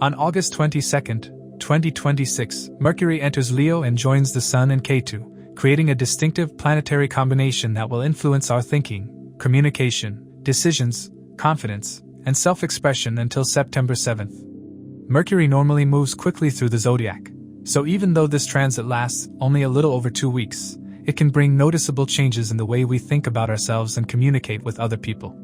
On August 22, 2026, Mercury enters Leo and joins the Sun and Ketu, creating a distinctive planetary combination that will influence our thinking, communication, decisions, confidence, and self-expression until September 7th. Mercury normally moves quickly through the zodiac, so even though this transit lasts only a little over 2 weeks, it can bring noticeable changes in the way we think about ourselves and communicate with other people.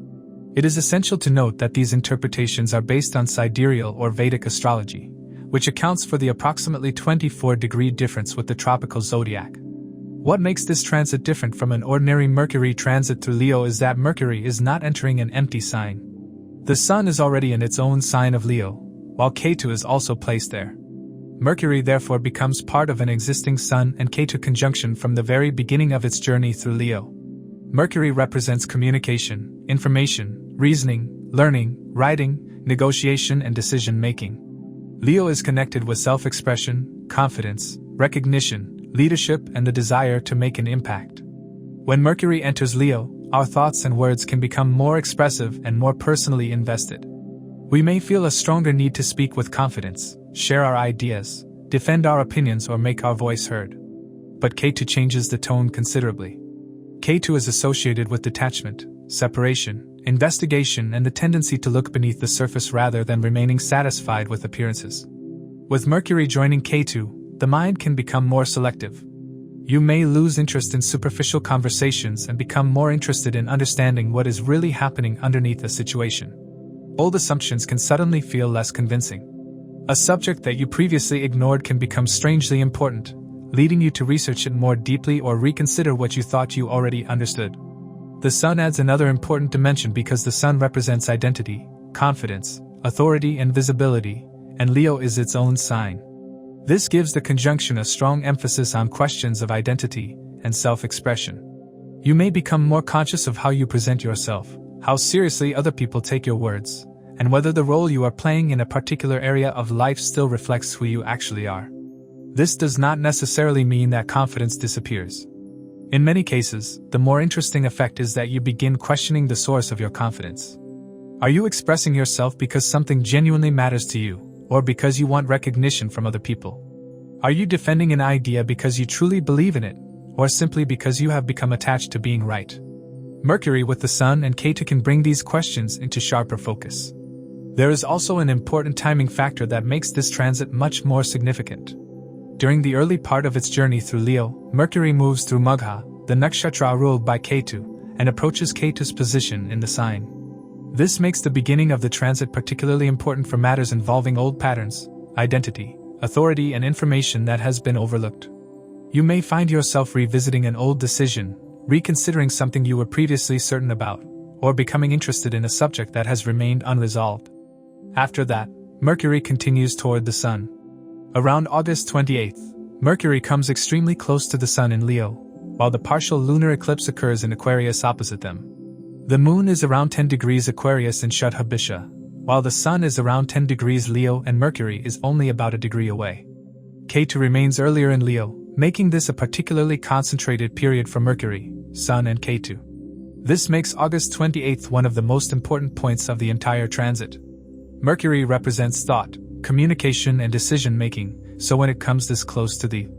It is essential to note that these interpretations are based on sidereal or Vedic astrology, which accounts for the approximately 24-degree difference with the tropical zodiac. What makes this transit different from an ordinary Mercury transit through Leo is that Mercury is not entering an empty sign. The Sun is already in its own sign of Leo, while Ketu is also placed there. Mercury therefore becomes part of an existing Sun and Ketu conjunction from the very beginning of its journey through Leo. Mercury represents communication, information, reasoning, learning, writing, negotiation, and decision-making. Leo is connected with self-expression, confidence, recognition, leadership, and the desire to make an impact. When Mercury enters Leo, our thoughts and words can become more expressive and more personally invested. We may feel a stronger need to speak with confidence, share our ideas, defend our opinions, or make our voice heard. But Ketu changes the tone considerably. Ketu is associated with detachment, separation, investigation, and the tendency to look beneath the surface rather than remaining satisfied with appearances. With Mercury joining Ketu, the mind can become more selective. You may lose interest in superficial conversations and become more interested in understanding what is really happening underneath a situation. Old assumptions can suddenly feel less convincing. A subject that you previously ignored can become strangely important, leading you to research it more deeply or reconsider what you thought you already understood. The Sun adds another important dimension because the Sun represents identity, confidence, authority, and visibility, and Leo is its own sign. This gives the conjunction a strong emphasis on questions of identity and self-expression. You may become more conscious of how you present yourself, how seriously other people take your words, and whether the role you are playing in a particular area of life still reflects who you actually are. This does not necessarily mean that confidence disappears. In many cases, the more interesting effect is that you begin questioning the source of your confidence. Are you expressing yourself because something genuinely matters to you, or because you want recognition from other people? Are you defending an idea because you truly believe in it, or simply because you have become attached to being right? Mercury with the Sun and Ketu can bring these questions into sharper focus. There is also an important timing factor that makes this transit much more significant. During the early part of its journey through Leo, Mercury moves through Magha, the nakshatra ruled by Ketu, and approaches Ketu's position in the sign. This makes the beginning of the transit particularly important for matters involving old patterns, identity, authority, and information that has been overlooked. You may find yourself revisiting an old decision, reconsidering something you were previously certain about, or becoming interested in a subject that has remained unresolved. After that, Mercury continues toward the Sun. Around August 28th, Mercury comes extremely close to the Sun in Leo, while the partial lunar eclipse occurs in Aquarius opposite them. The Moon is around 10 degrees Aquarius in Shuddhabisha, while the Sun is around 10 degrees Leo and Mercury is only about a degree away. Ketu remains earlier in Leo, making this a particularly concentrated period for Mercury, Sun and Ketu. This makes August 28th one of the most important points of the entire transit. Mercury represents thought, communication, and decision-making, so when it comes this close to the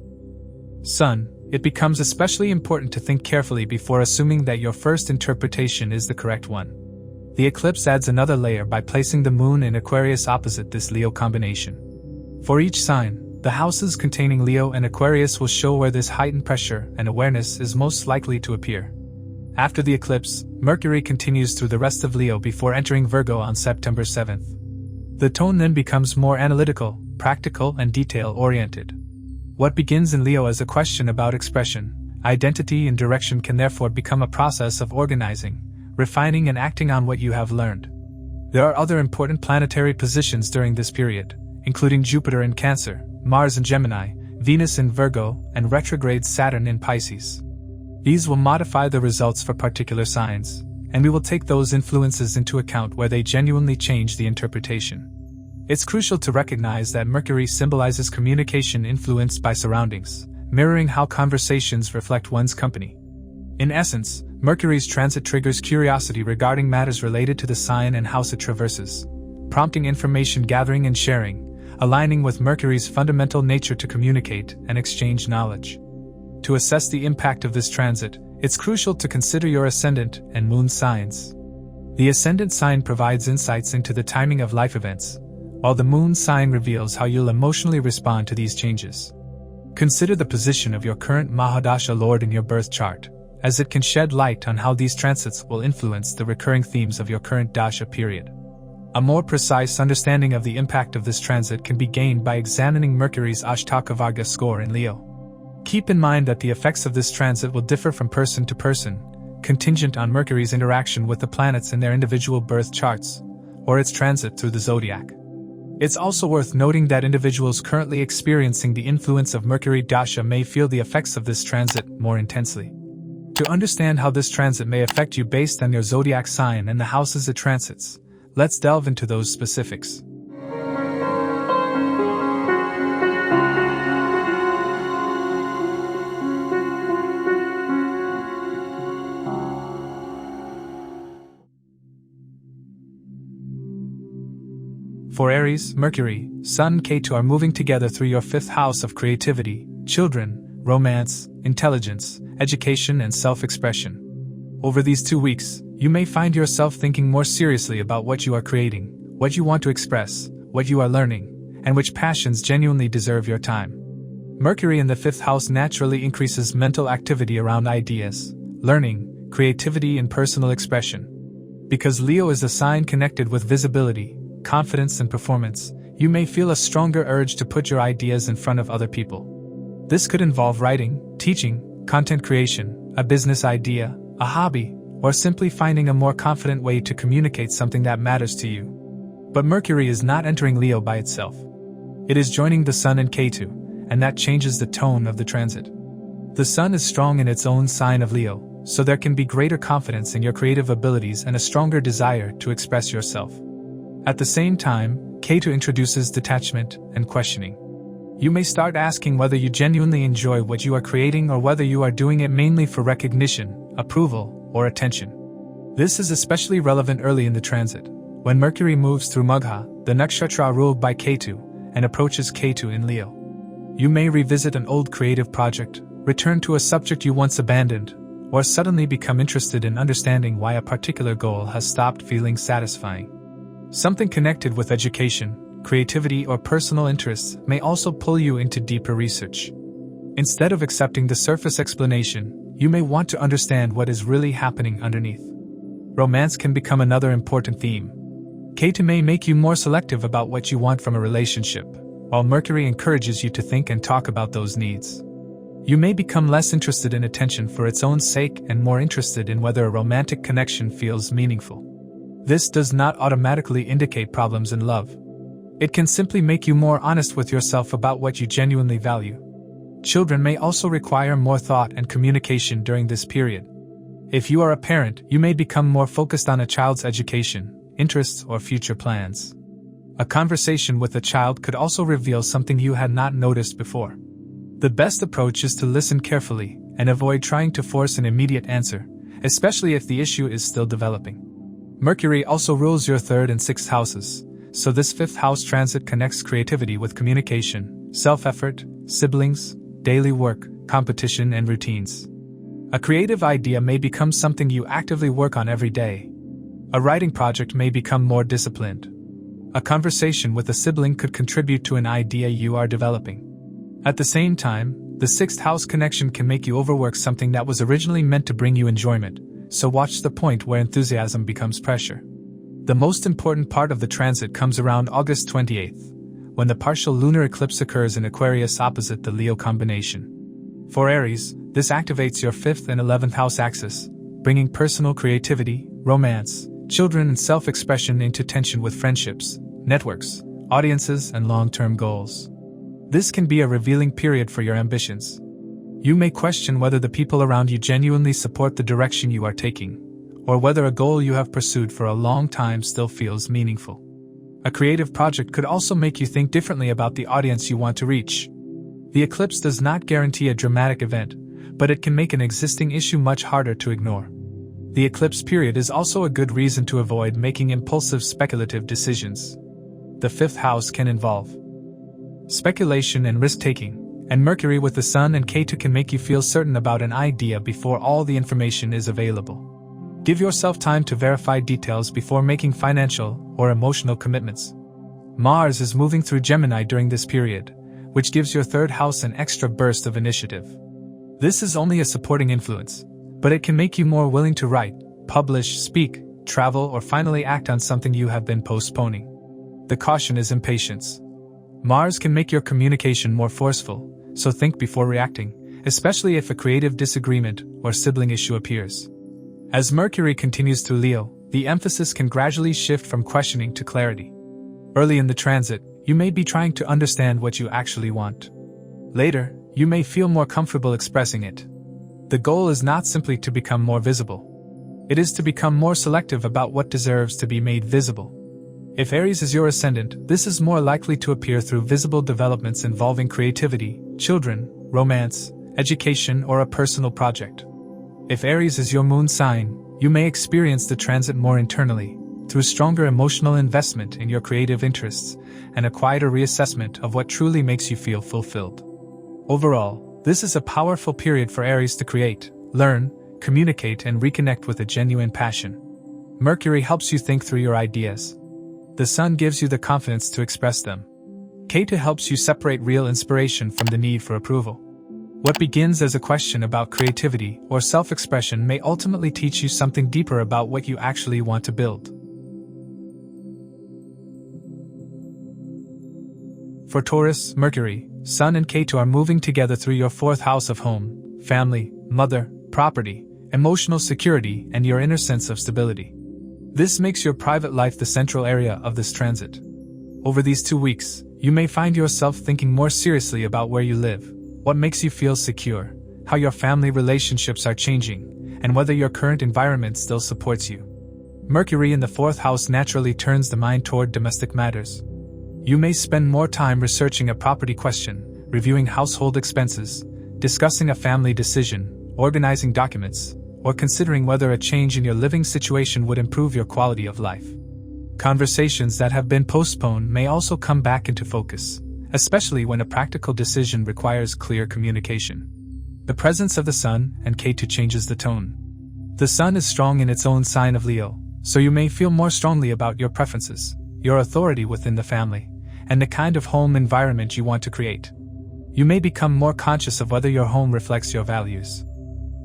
Sun, it becomes especially important to think carefully before assuming that your first interpretation is the correct one. The eclipse adds another layer by placing the Moon in Aquarius opposite this Leo combination. For each sign, the houses containing Leo and Aquarius will show where this heightened pressure and awareness is most likely to appear. After the eclipse, Mercury continues through the rest of Leo before entering Virgo on September 7th. The tone then becomes more analytical, practical, and detail-oriented. What begins in Leo as a question about expression, identity, and direction can therefore become a process of organizing, refining, and acting on what you have learned. There are other important planetary positions during this period, including Jupiter in Cancer, Mars in Gemini, Venus in Virgo, and retrograde Saturn in Pisces. These will modify the results for particular signs, and we will take those influences into account where they genuinely change the interpretation. It's crucial to recognize that Mercury symbolizes communication influenced by surroundings, mirroring how conversations reflect one's company. In essence, Mercury's transit triggers curiosity regarding matters related to the sign and house it traverses, prompting information gathering and sharing, aligning with Mercury's fundamental nature to communicate and exchange knowledge. To assess the impact of this transit, it's crucial to consider your Ascendant and Moon signs. The Ascendant sign provides insights into the timing of life events, while the Moon sign reveals how you'll emotionally respond to these changes. Consider the position of your current Mahadasha Lord in your birth chart, as it can shed light on how these transits will influence the recurring themes of your current Dasha period. A more precise understanding of the impact of this transit can be gained by examining Mercury's Ashtaka Varga score in Leo. Keep in mind that the effects of this transit will differ from person to person, contingent on Mercury's interaction with the planets in their individual birth charts, or its transit through the zodiac. It's also worth noting that individuals currently experiencing the influence of Mercury Dasha may feel the effects of this transit more intensely. To understand how this transit may affect you based on your zodiac sign and the houses it transits, let's delve into those specifics. For Aries, Mercury, Sun and Ketu are moving together through your 5th house of creativity, children, romance, intelligence, education, and self-expression. Over these 2 weeks, you may find yourself thinking more seriously about what you are creating, what you want to express, what you are learning, and which passions genuinely deserve your time. Mercury in the 5th house naturally increases mental activity around ideas, learning, creativity, and personal expression. Because Leo is a sign connected with visibility, confidence, and performance, you may feel a stronger urge to put your ideas in front of other people. This could involve writing, teaching, content creation, a business idea, a hobby, or simply finding a more confident way to communicate something that matters to you. But Mercury is not entering Leo by itself. It is joining the Sun and Ketu, and that changes the tone of the transit. The Sun is strong in its own sign of Leo, so there can be greater confidence in your creative abilities and a stronger desire to express yourself. At the same time, Ketu introduces detachment and questioning. You may start asking whether you genuinely enjoy what you are creating or whether you are doing it mainly for recognition, approval, or attention. This is especially relevant early in the transit, when Mercury moves through Magha, the nakshatra ruled by Ketu, and approaches Ketu in Leo. You may revisit an old creative project, return to a subject you once abandoned, or suddenly become interested in understanding why a particular goal has stopped feeling satisfying. Something connected with education, creativity, or personal interests may also pull you into deeper research. Instead of accepting the surface explanation, you may want to understand what is really happening underneath. Romance can become another important theme. Ketu may make you more selective about what you want from a relationship, while Mercury encourages you to think and talk about those needs. You may become less interested in attention for its own sake and more interested in whether a romantic connection feels meaningful. This does not automatically indicate problems in love. It can simply make you more honest with yourself about what you genuinely value. Children may also require more thought and communication during this period. If you are a parent, you may become more focused on a child's education, interests, or future plans. A conversation with a child could also reveal something you had not noticed before. The best approach is to listen carefully and avoid trying to force an immediate answer, especially if the issue is still developing. Mercury also rules your 3rd and 6th houses, so this 5th house transit connects creativity with communication, self-effort, siblings, daily work, competition, and routines. A creative idea may become something you actively work on every day. A writing project may become more disciplined. A conversation with a sibling could contribute to an idea you are developing. At the same time, the 6th house connection can make you overwork something that was originally meant to bring you enjoyment, so watch the point where enthusiasm becomes pressure. The most important part of the transit comes around August 28th, when the partial lunar eclipse occurs in Aquarius opposite the Leo combination. For Aries, this activates your 5th and 11th house axis, bringing personal creativity, romance, children, and self-expression into tension with friendships, networks, audiences, and long-term goals. This can be a revealing period for your ambitions. You may question whether the people around you genuinely support the direction you are taking, or whether a goal you have pursued for a long time still feels meaningful. A creative project could also make you think differently about the audience you want to reach. The eclipse does not guarantee a dramatic event, but it can make an existing issue much harder to ignore. The eclipse period is also a good reason to avoid making impulsive speculative decisions. The 5th house can involve speculation and risk-taking, and Mercury with the Sun and Ketu can make you feel certain about an idea before all the information is available. Give yourself time to verify details before making financial or emotional commitments. Mars is moving through Gemini during this period, which gives your third house an extra burst of initiative. This is only a supporting influence, but it can make you more willing to write, publish, speak, travel, or finally act on something you have been postponing. The caution is impatience. Mars can make your communication more forceful, so think before reacting, especially if a creative disagreement or sibling issue appears. As Mercury continues through Leo, the emphasis can gradually shift from questioning to clarity. Early in the transit, you may be trying to understand what you actually want. Later, you may feel more comfortable expressing it. The goal is not simply to become more visible. It is to become more selective about what deserves to be made visible. If Aries is your ascendant, this is more likely to appear through visible developments involving creativity, children, romance, education, or a personal project. If Aries is your moon sign, you may experience the transit more internally, through stronger emotional investment in your creative interests and a quieter reassessment of what truly makes you feel fulfilled. Overall, this is a powerful period for Aries to create, learn, communicate, and reconnect with a genuine passion. Mercury helps you think through your ideas. The Sun gives you the confidence to express them. Ketu helps you separate real inspiration from the need for approval. What begins as a question about creativity or self-expression may ultimately teach you something deeper about what you actually want to build. For Taurus, Mercury, Sun and Ketu are moving together through your fourth house of home, family, mother, property, emotional security, and your inner sense of stability. This makes your private life the central area of this transit. Over these 2 weeks, you may find yourself thinking more seriously about where you live, what makes you feel secure, how your family relationships are changing, and whether your current environment still supports you. Mercury in the fourth house naturally turns the mind toward domestic matters. You may spend more time researching a property question, reviewing household expenses, discussing a family decision, organizing documents, or considering whether a change in your living situation would improve your quality of life. Conversations that have been postponed may also come back into focus, especially when a practical decision requires clear communication. The presence of the Sun and Ketu changes the tone. The Sun is strong in its own sign of Leo, so you may feel more strongly about your preferences, your authority within the family, and the kind of home environment you want to create. You may become more conscious of whether your home reflects your values.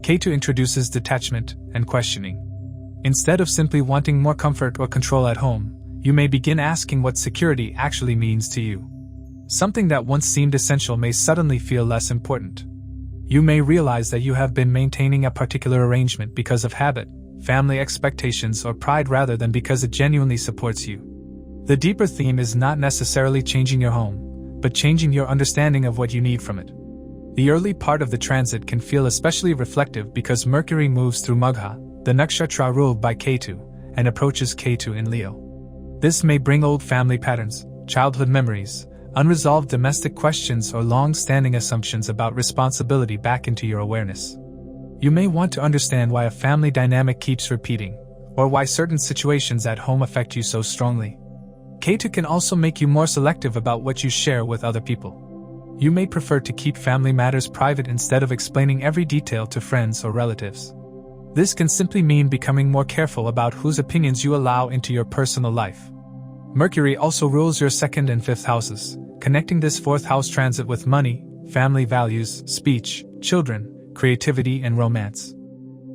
Ketu introduces detachment and questioning. Instead of simply wanting more comfort or control at home, you may begin asking what security actually means to you. Something that once seemed essential may suddenly feel less important. You may realize that you have been maintaining a particular arrangement because of habit, family expectations, or pride rather than because it genuinely supports you. The deeper theme is not necessarily changing your home, but changing your understanding of what you need from it. The early part of the transit can feel especially reflective because Mercury moves through Magha, the nakshatra ruled by Ketu, and approaches Ketu in Leo. This may bring old family patterns, childhood memories, unresolved domestic questions, or long-standing assumptions about responsibility back into your awareness. You may want to understand why a family dynamic keeps repeating, or why certain situations at home affect you so strongly. Ketu can also make you more selective about what you share with other people. You may prefer to keep family matters private instead of explaining every detail to friends or relatives. This can simply mean becoming more careful about whose opinions you allow into your personal life. Mercury also rules your second and fifth houses, connecting this fourth house transit with money, family values, speech, children, creativity, and romance.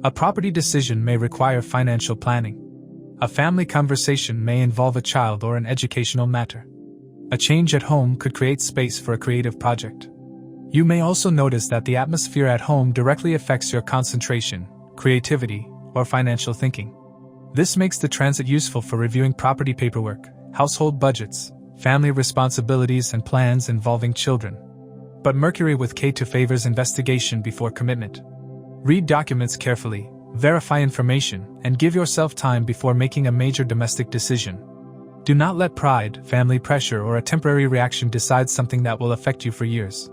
A property decision may require financial planning. A family conversation may involve a child or an educational matter. A change at home could create space for a creative project. You may also notice that the atmosphere at home directly affects your concentration, creativity, or financial thinking. This makes the transit useful for reviewing property paperwork, household budgets, family responsibilities, and plans involving children. But Mercury with Ketu favors investigation before commitment. Read documents carefully, verify information, and give yourself time before making a major domestic decision. Do not let pride, family pressure, or a temporary reaction decide something that will affect you for years.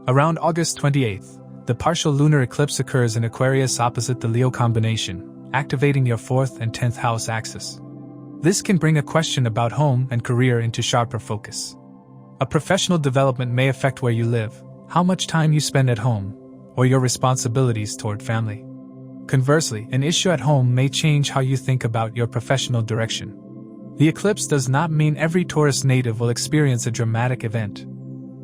Around August 28th, the partial lunar eclipse occurs in Aquarius opposite the Leo combination, activating your 4th and 10th house axis. This can bring a question about home and career into sharper focus. A professional development may affect where you live, how much time you spend at home, or your responsibilities toward family. Conversely, an issue at home may change how you think about your professional direction. The eclipse does not mean every Taurus native will experience a dramatic event.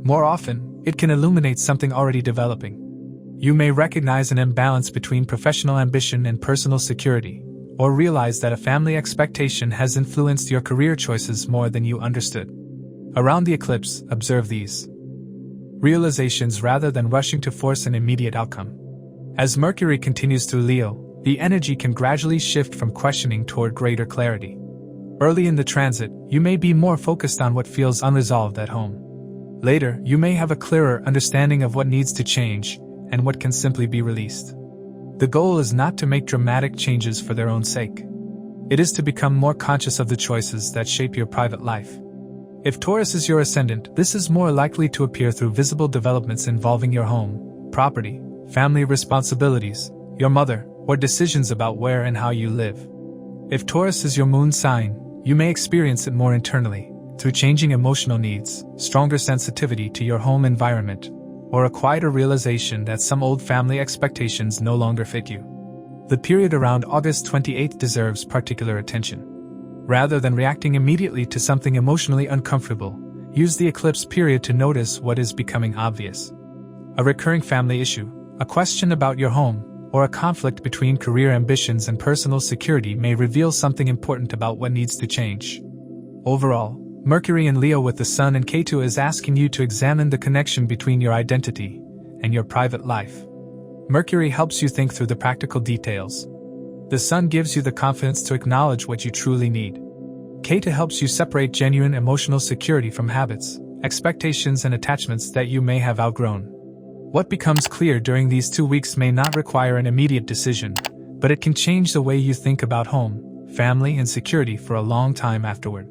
More often, it can illuminate something already developing. You may recognize an imbalance between professional ambition and personal security, or realize that a family expectation has influenced your career choices more than you understood. Around the eclipse, observe these realizations rather than rushing to force an immediate outcome. As Mercury continues through Leo, the energy can gradually shift from questioning toward greater clarity. Early in the transit, you may be more focused on what feels unresolved at home. Later, you may have a clearer understanding of what needs to change and what can simply be released. The goal is not to make dramatic changes for their own sake. It is to become more conscious of the choices that shape your private life. If Taurus is your ascendant, this is more likely to appear through visible developments involving your home, property, family responsibilities, your mother, or decisions about where and how you live. If Taurus is your moon sign, you may experience it more internally, through changing emotional needs, stronger sensitivity to your home environment, or a quieter realization that some old family expectations no longer fit you. The period around August 28th deserves particular attention. Rather than reacting immediately to something emotionally uncomfortable, use the eclipse period to notice what is becoming obvious. A recurring family issue, a question about your home, or a conflict between career ambitions and personal security may reveal something important about what needs to change. Overall, Mercury in Leo with the Sun and Ketu is asking you to examine the connection between your identity and your private life. Mercury helps you think through the practical details. The Sun gives you the confidence to acknowledge what you truly need. Ketu helps you separate genuine emotional security from habits, expectations and attachments that you may have outgrown. What becomes clear during these 2 weeks may not require an immediate decision, but it can change the way you think about home, family and security for a long time afterward.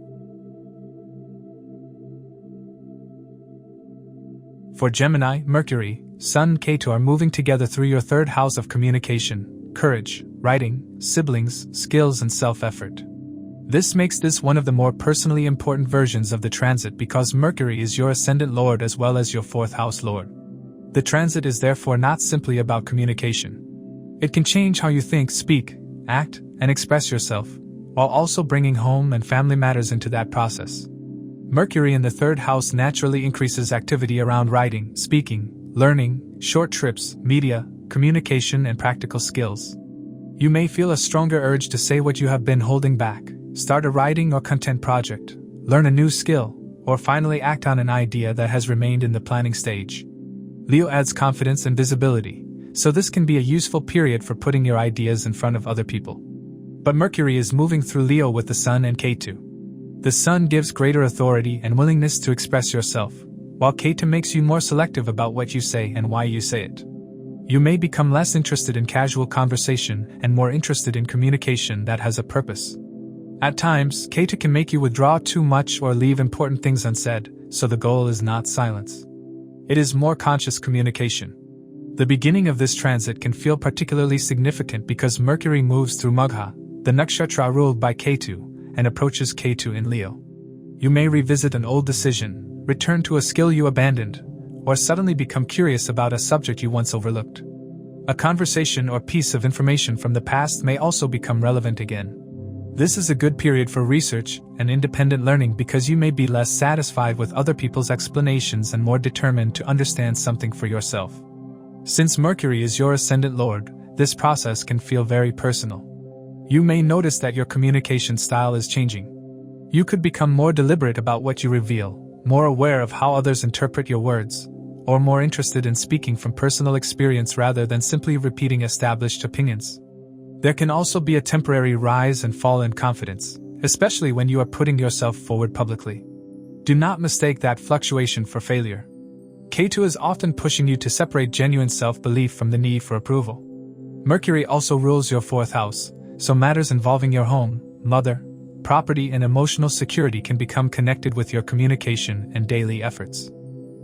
For Gemini, Mercury, Sun and Ketu are moving together through your third house of communication, courage, writing, siblings, skills and self-effort. This makes this one of the more personally important versions of the transit because Mercury is your ascendant lord as well as your fourth house lord. The transit is therefore not simply about communication. It can change how you think, speak, act, and express yourself, while also bringing home and family matters into that process. Mercury in the third house naturally increases activity around writing, speaking, learning, short trips, media, communication, and practical skills. You may feel a stronger urge to say what you have been holding back, start a writing or content project, learn a new skill, or finally act on an idea that has remained in the planning stage. Leo adds confidence and visibility, so this can be a useful period for putting your ideas in front of other people. But Mercury is moving through Leo with the Sun and Ketu. The Sun gives greater authority and willingness to express yourself, while Ketu makes you more selective about what you say and why you say it. You may become less interested in casual conversation and more interested in communication that has a purpose. At times, Ketu can make you withdraw too much or leave important things unsaid, so the goal is not silence. It is more conscious communication. The beginning of this transit can feel particularly significant because Mercury moves through Magha, the nakshatra ruled by Ketu, and approaches Ketu in Leo. You may revisit an old decision, return to a skill you abandoned, or suddenly become curious about a subject you once overlooked. A conversation or piece of information from the past may also become relevant again. This is a good period for research and independent learning because you may be less satisfied with other people's explanations and more determined to understand something for yourself. Since Mercury is your ascendant lord, this process can feel very personal. You may notice that your communication style is changing. You could become more deliberate about what you reveal, more aware of how others interpret your words, or more interested in speaking from personal experience rather than simply repeating established opinions. There can also be a temporary rise and fall in confidence, especially when you are putting yourself forward publicly. Do not mistake that fluctuation for failure. Ketu is often pushing you to separate genuine self-belief from the need for approval. Mercury also rules your fourth house, so matters involving your home, mother, property and emotional security can become connected with your communication and daily efforts.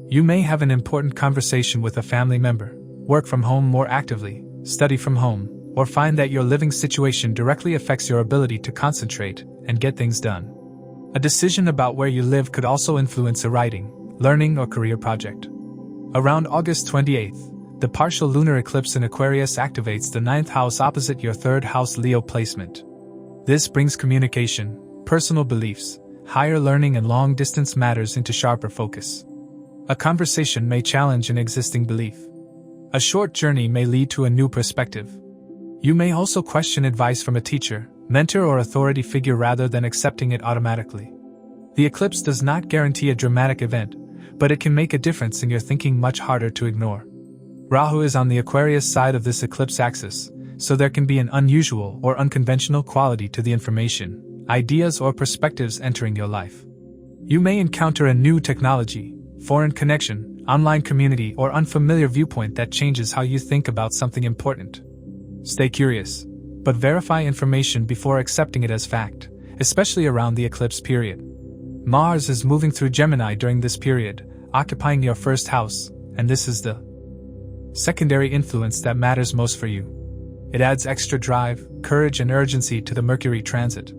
You may have an important conversation with a family member, work from home more actively, study from home, or find that your living situation directly affects your ability to concentrate and get things done. A decision about where you live could also influence a writing, learning, or career project. Around August 28th, the partial lunar eclipse in Aquarius activates the 9th house opposite your 3rd house Leo placement. This brings communication, personal beliefs, higher learning, and long-distance matters into sharper focus. A conversation may challenge an existing belief. A short journey may lead to a new perspective. You may also question advice from a teacher, mentor, or authority figure rather than accepting it automatically. The eclipse does not guarantee a dramatic event, but it can make a difference in your thinking much harder to ignore. Rahu is on the Aquarius side of this eclipse axis, so there can be an unusual or unconventional quality to the information, ideas, or perspectives entering your life. You may encounter a new technology, foreign connection, online community, or unfamiliar viewpoint that changes how you think about something important. Stay curious, but verify information before accepting it as fact, especially around the eclipse period. Mars is moving through Gemini during this period, occupying your 1st house, and this is the secondary influence that matters most for you. It adds extra drive, courage, and urgency to the Mercury Transit.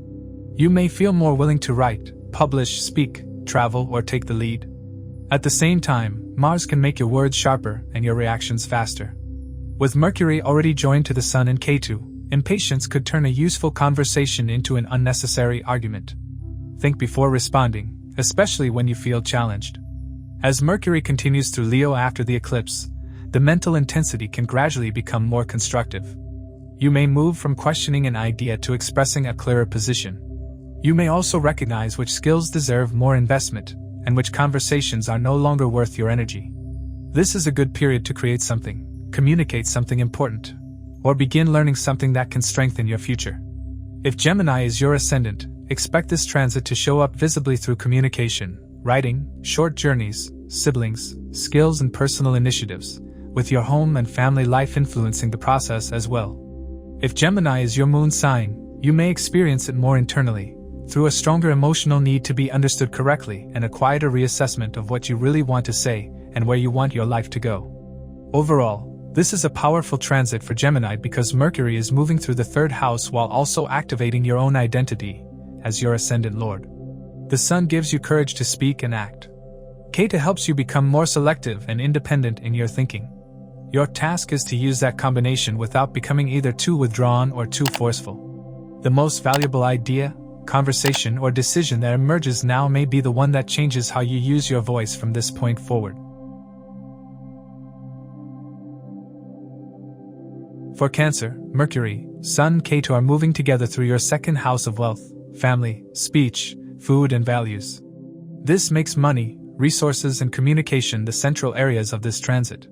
You may feel more willing to write, publish, speak, travel, or take the lead. At the same time, Mars can make your words sharper and your reactions faster. With Mercury already joined to the Sun and Ketu, impatience could turn a useful conversation into an unnecessary argument. Think before responding, especially when you feel challenged. As Mercury continues through Leo after the eclipse, the mental intensity can gradually become more constructive. You may move from questioning an idea to expressing a clearer position. You may also recognize which skills deserve more investment, and which conversations are no longer worth your energy. This is a good period to create something, communicate something important, or begin learning something that can strengthen your future. If Gemini is your ascendant, expect this transit to show up visibly through communication, writing, short journeys, siblings, skills, and personal initiatives, with your home and family life influencing the process as well. If Gemini is your moon sign, you may experience it more internally, through a stronger emotional need to be understood correctly and a quieter reassessment of what you really want to say and where you want your life to go. Overall, this is a powerful transit for Gemini because Mercury is moving through the 3rd house while also activating your own identity as your ascendant lord. The Sun gives you courage to speak and act. Ketu helps you become more selective and independent in your thinking. Your task is to use that combination without becoming either too withdrawn or too forceful. The most valuable idea, conversation, or decision that emerges now may be the one that changes how you use your voice from this point forward. For Cancer, Mercury, Sun, Ketu are moving together through your 2nd house of wealth, family, speech, food, and values. This makes money, resources, and communication the central areas of this transit.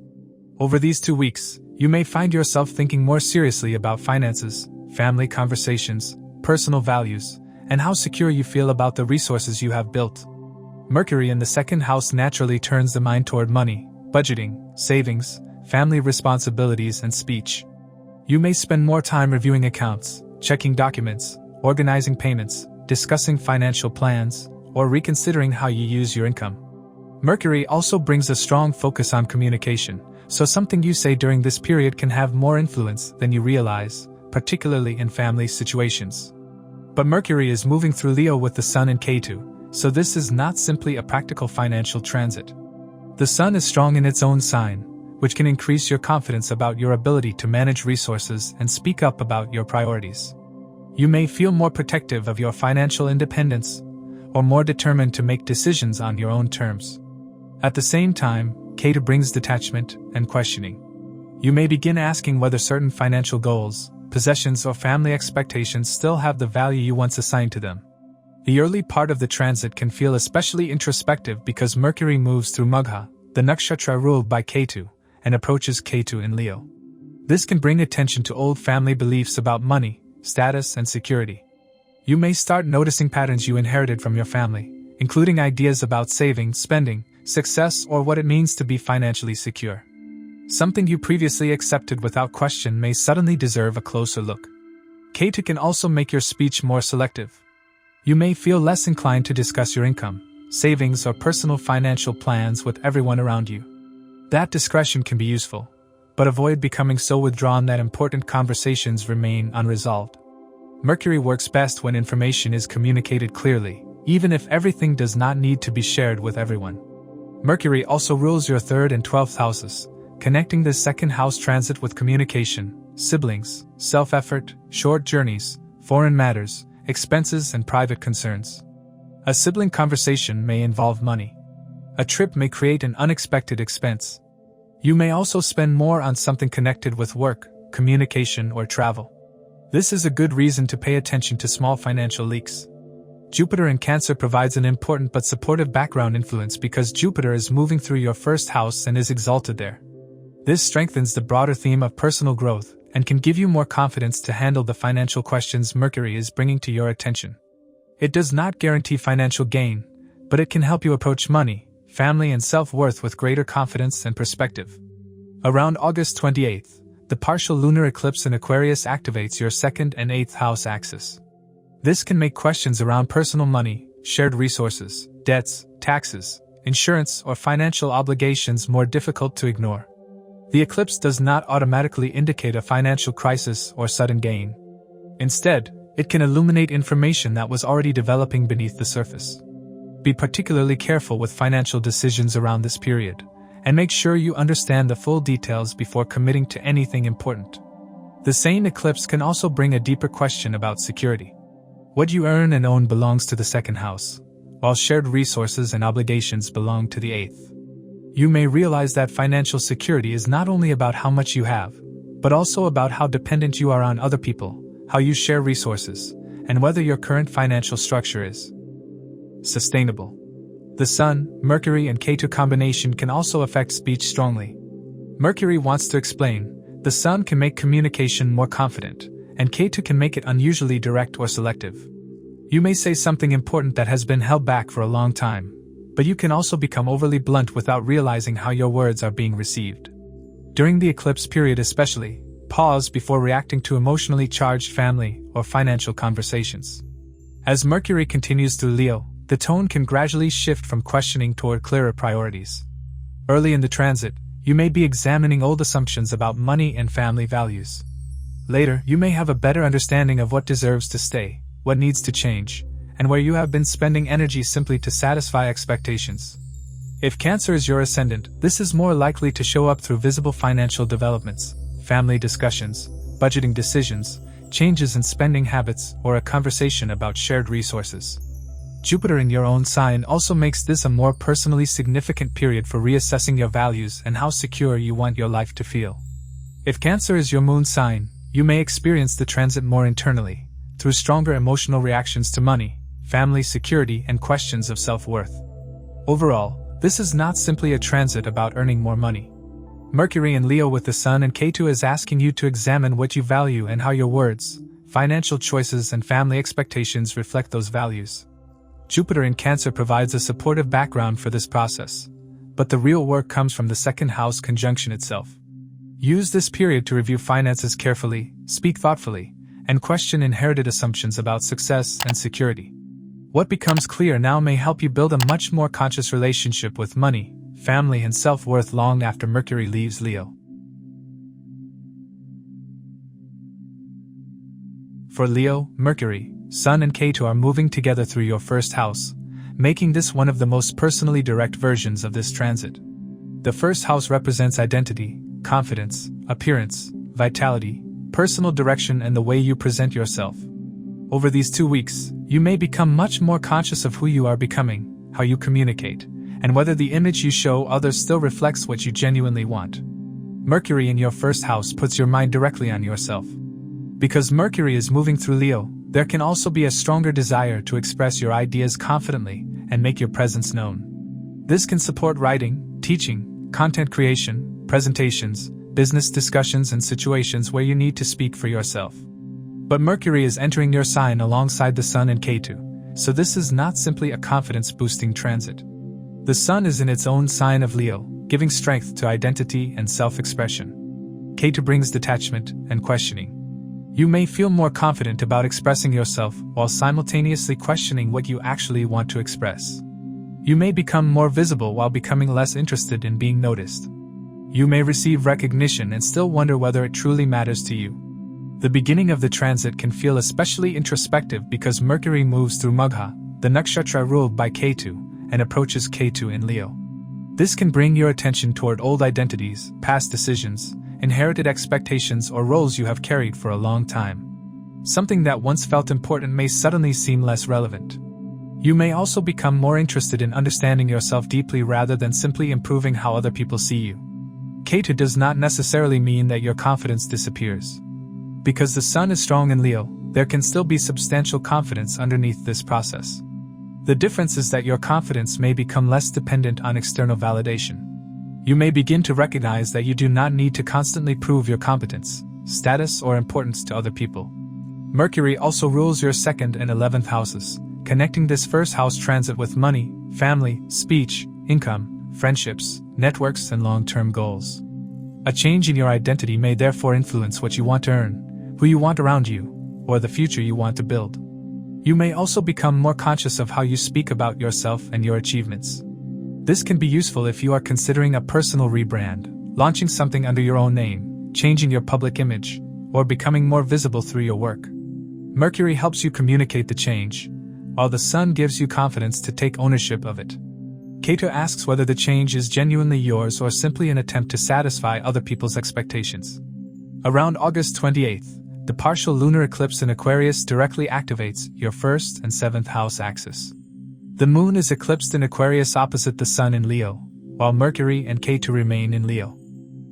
Over these 2 weeks, you may find yourself thinking more seriously about finances, family conversations, personal values, and how secure you feel about the resources you have built. Mercury in the 2nd house naturally turns the mind toward money, budgeting, savings, family responsibilities, and speech. You may spend more time reviewing accounts, checking documents, organizing payments, discussing financial plans, or reconsidering how you use your income. Mercury also brings a strong focus on communication, so something you say during this period can have more influence than you realize, particularly in family situations. But Mercury is moving through Leo with the Sun and Ketu, so this is not simply a practical financial transit. The Sun is strong in its own sign, which can increase your confidence about your ability to manage resources and speak up about your priorities. You may feel more protective of your financial independence, or more determined to make decisions on your own terms. At the same time, Ketu brings detachment and questioning. You may begin asking whether certain financial goals, possessions, or family expectations still have the value you once assigned to them. The early part of the transit can feel especially introspective because Mercury moves through Magha, the nakshatra ruled by Ketu, and approaches Ketu in Leo. This can bring attention to old family beliefs about money, status, and security. You may start noticing patterns you inherited from your family, including ideas about saving, spending, success, or what it means to be financially secure. Something you previously accepted without question may suddenly deserve a closer look. Ketu can also make your speech more selective. You may feel less inclined to discuss your income, savings, or personal financial plans with everyone around you. That discretion can be useful, but avoid becoming so withdrawn that important conversations remain unresolved. Mercury works best when information is communicated clearly, even if everything does not need to be shared with everyone. Mercury also rules your 3rd and 12th houses, connecting the second house transit with communication, siblings, self-effort, short journeys, foreign matters, expenses and private concerns. A sibling conversation may involve money. A trip may create an unexpected expense. You may also spend more on something connected with work, communication or travel. This is a good reason to pay attention to small financial leaks. Jupiter in Cancer provides an important but supportive background influence because Jupiter is moving through your 1st house and is exalted there. This strengthens the broader theme of personal growth and can give you more confidence to handle the financial questions Mercury is bringing to your attention. It does not guarantee financial gain, but it can help you approach money, family and self-worth with greater confidence and perspective. Around August 28th, the partial lunar eclipse in Aquarius activates your 2nd and 8th house axis. This can make questions around personal money, shared resources, debts, taxes, insurance, or financial obligations more difficult to ignore. The eclipse does not automatically indicate a financial crisis or sudden gain. Instead, it can illuminate information that was already developing beneath the surface. Be particularly careful with financial decisions around this period, and make sure you understand the full details before committing to anything important. The same eclipse can also bring a deeper question about security. What you earn and own belongs to the 2nd house, while shared resources and obligations belong to the 8th. You may realize that financial security is not only about how much you have, but also about how dependent you are on other people, how you share resources, and whether your current financial structure is sustainable. The Sun, Mercury and Ketu combination can also affect speech strongly. Mercury wants to explain, the Sun can make communication more confident, and Ketu can make it unusually direct or selective. You may say something important that has been held back for a long time, but you can also become overly blunt without realizing how your words are being received. During the eclipse period especially, pause before reacting to emotionally charged family or financial conversations. As Mercury continues through Leo, the tone can gradually shift from questioning toward clearer priorities. Early in the transit, you may be examining old assumptions about money and family values. Later, you may have a better understanding of what deserves to stay, what needs to change, and where you have been spending energy simply to satisfy expectations. If Cancer is your ascendant, this is more likely to show up through visible financial developments, family discussions, budgeting decisions, changes in spending habits, or a conversation about shared resources. Jupiter in your own sign also makes this a more personally significant period for reassessing your values and how secure you want your life to feel. If Cancer is your moon sign, you may experience the transit more internally, through stronger emotional reactions to money, family security, and questions of self-worth. Overall, this is not simply a transit about earning more money. Mercury in Leo with the Sun and Ketu is asking you to examine what you value and how your words, financial choices, and family expectations reflect those values. Jupiter in Cancer provides a supportive background for this process, but the real work comes from the 2nd house conjunction itself. Use this period to review finances carefully, speak thoughtfully, and question inherited assumptions about success and security. What becomes clear now may help you build a much more conscious relationship with money, family, and self-worth long after Mercury leaves Leo. For Leo, Mercury, Sun and Ketu are moving together through your 1st house, making this one of the most personally direct versions of this transit. The 1st house represents identity, confidence, appearance, vitality, personal direction, and the way you present yourself. Over these 2 weeks, you may become much more conscious of who you are becoming, how you communicate, and whether the image you show others still reflects what you genuinely want. Mercury in your 1st house puts your mind directly on yourself. Because Mercury is moving through Leo, there can also be a stronger desire to express your ideas confidently and make your presence known. This can support writing, teaching, content creation, presentations, business discussions, and situations where you need to speak for yourself. But Mercury is entering your sign alongside the Sun and Ketu, so this is not simply a confidence-boosting transit. The Sun is in its own sign of Leo, giving strength to identity and self-expression. Ketu brings detachment and questioning. You may feel more confident about expressing yourself while simultaneously questioning what you actually want to express. You may become more visible while becoming less interested in being noticed. You may receive recognition and still wonder whether it truly matters to you. The beginning of the transit can feel especially introspective because Mercury moves through Magha, the nakshatra ruled by Ketu, and approaches Ketu in Leo. This can bring your attention toward old identities, past decisions, inherited expectations, or roles you have carried for a long time. Something that once felt important may suddenly seem less relevant. You may also become more interested in understanding yourself deeply rather than simply improving how other people see you. Ketu does not necessarily mean that your confidence disappears. Because the Sun is strong in Leo, there can still be substantial confidence underneath this process. The difference is that your confidence may become less dependent on external validation. You may begin to recognize that you do not need to constantly prove your competence, status, or importance to other people. Mercury also rules your 2nd and 11th houses, connecting this first house transit with money, family, speech, income, friendships, networks, and long-term goals. A change in your identity may therefore influence what you want to earn, who you want around you, or the future you want to build. You may also become more conscious of how you speak about yourself and your achievements. This can be useful if you are considering a personal rebrand, launching something under your own name, changing your public image, or becoming more visible through your work. Mercury helps you communicate the change, while the Sun gives you confidence to take ownership of it. Ketu asks whether the change is genuinely yours or simply an attempt to satisfy other people's expectations. Around August 28th, the partial lunar eclipse in Aquarius directly activates your 1st and 7th house axis. The Moon is eclipsed in Aquarius opposite the Sun in Leo, while Mercury and Ketu remain in Leo.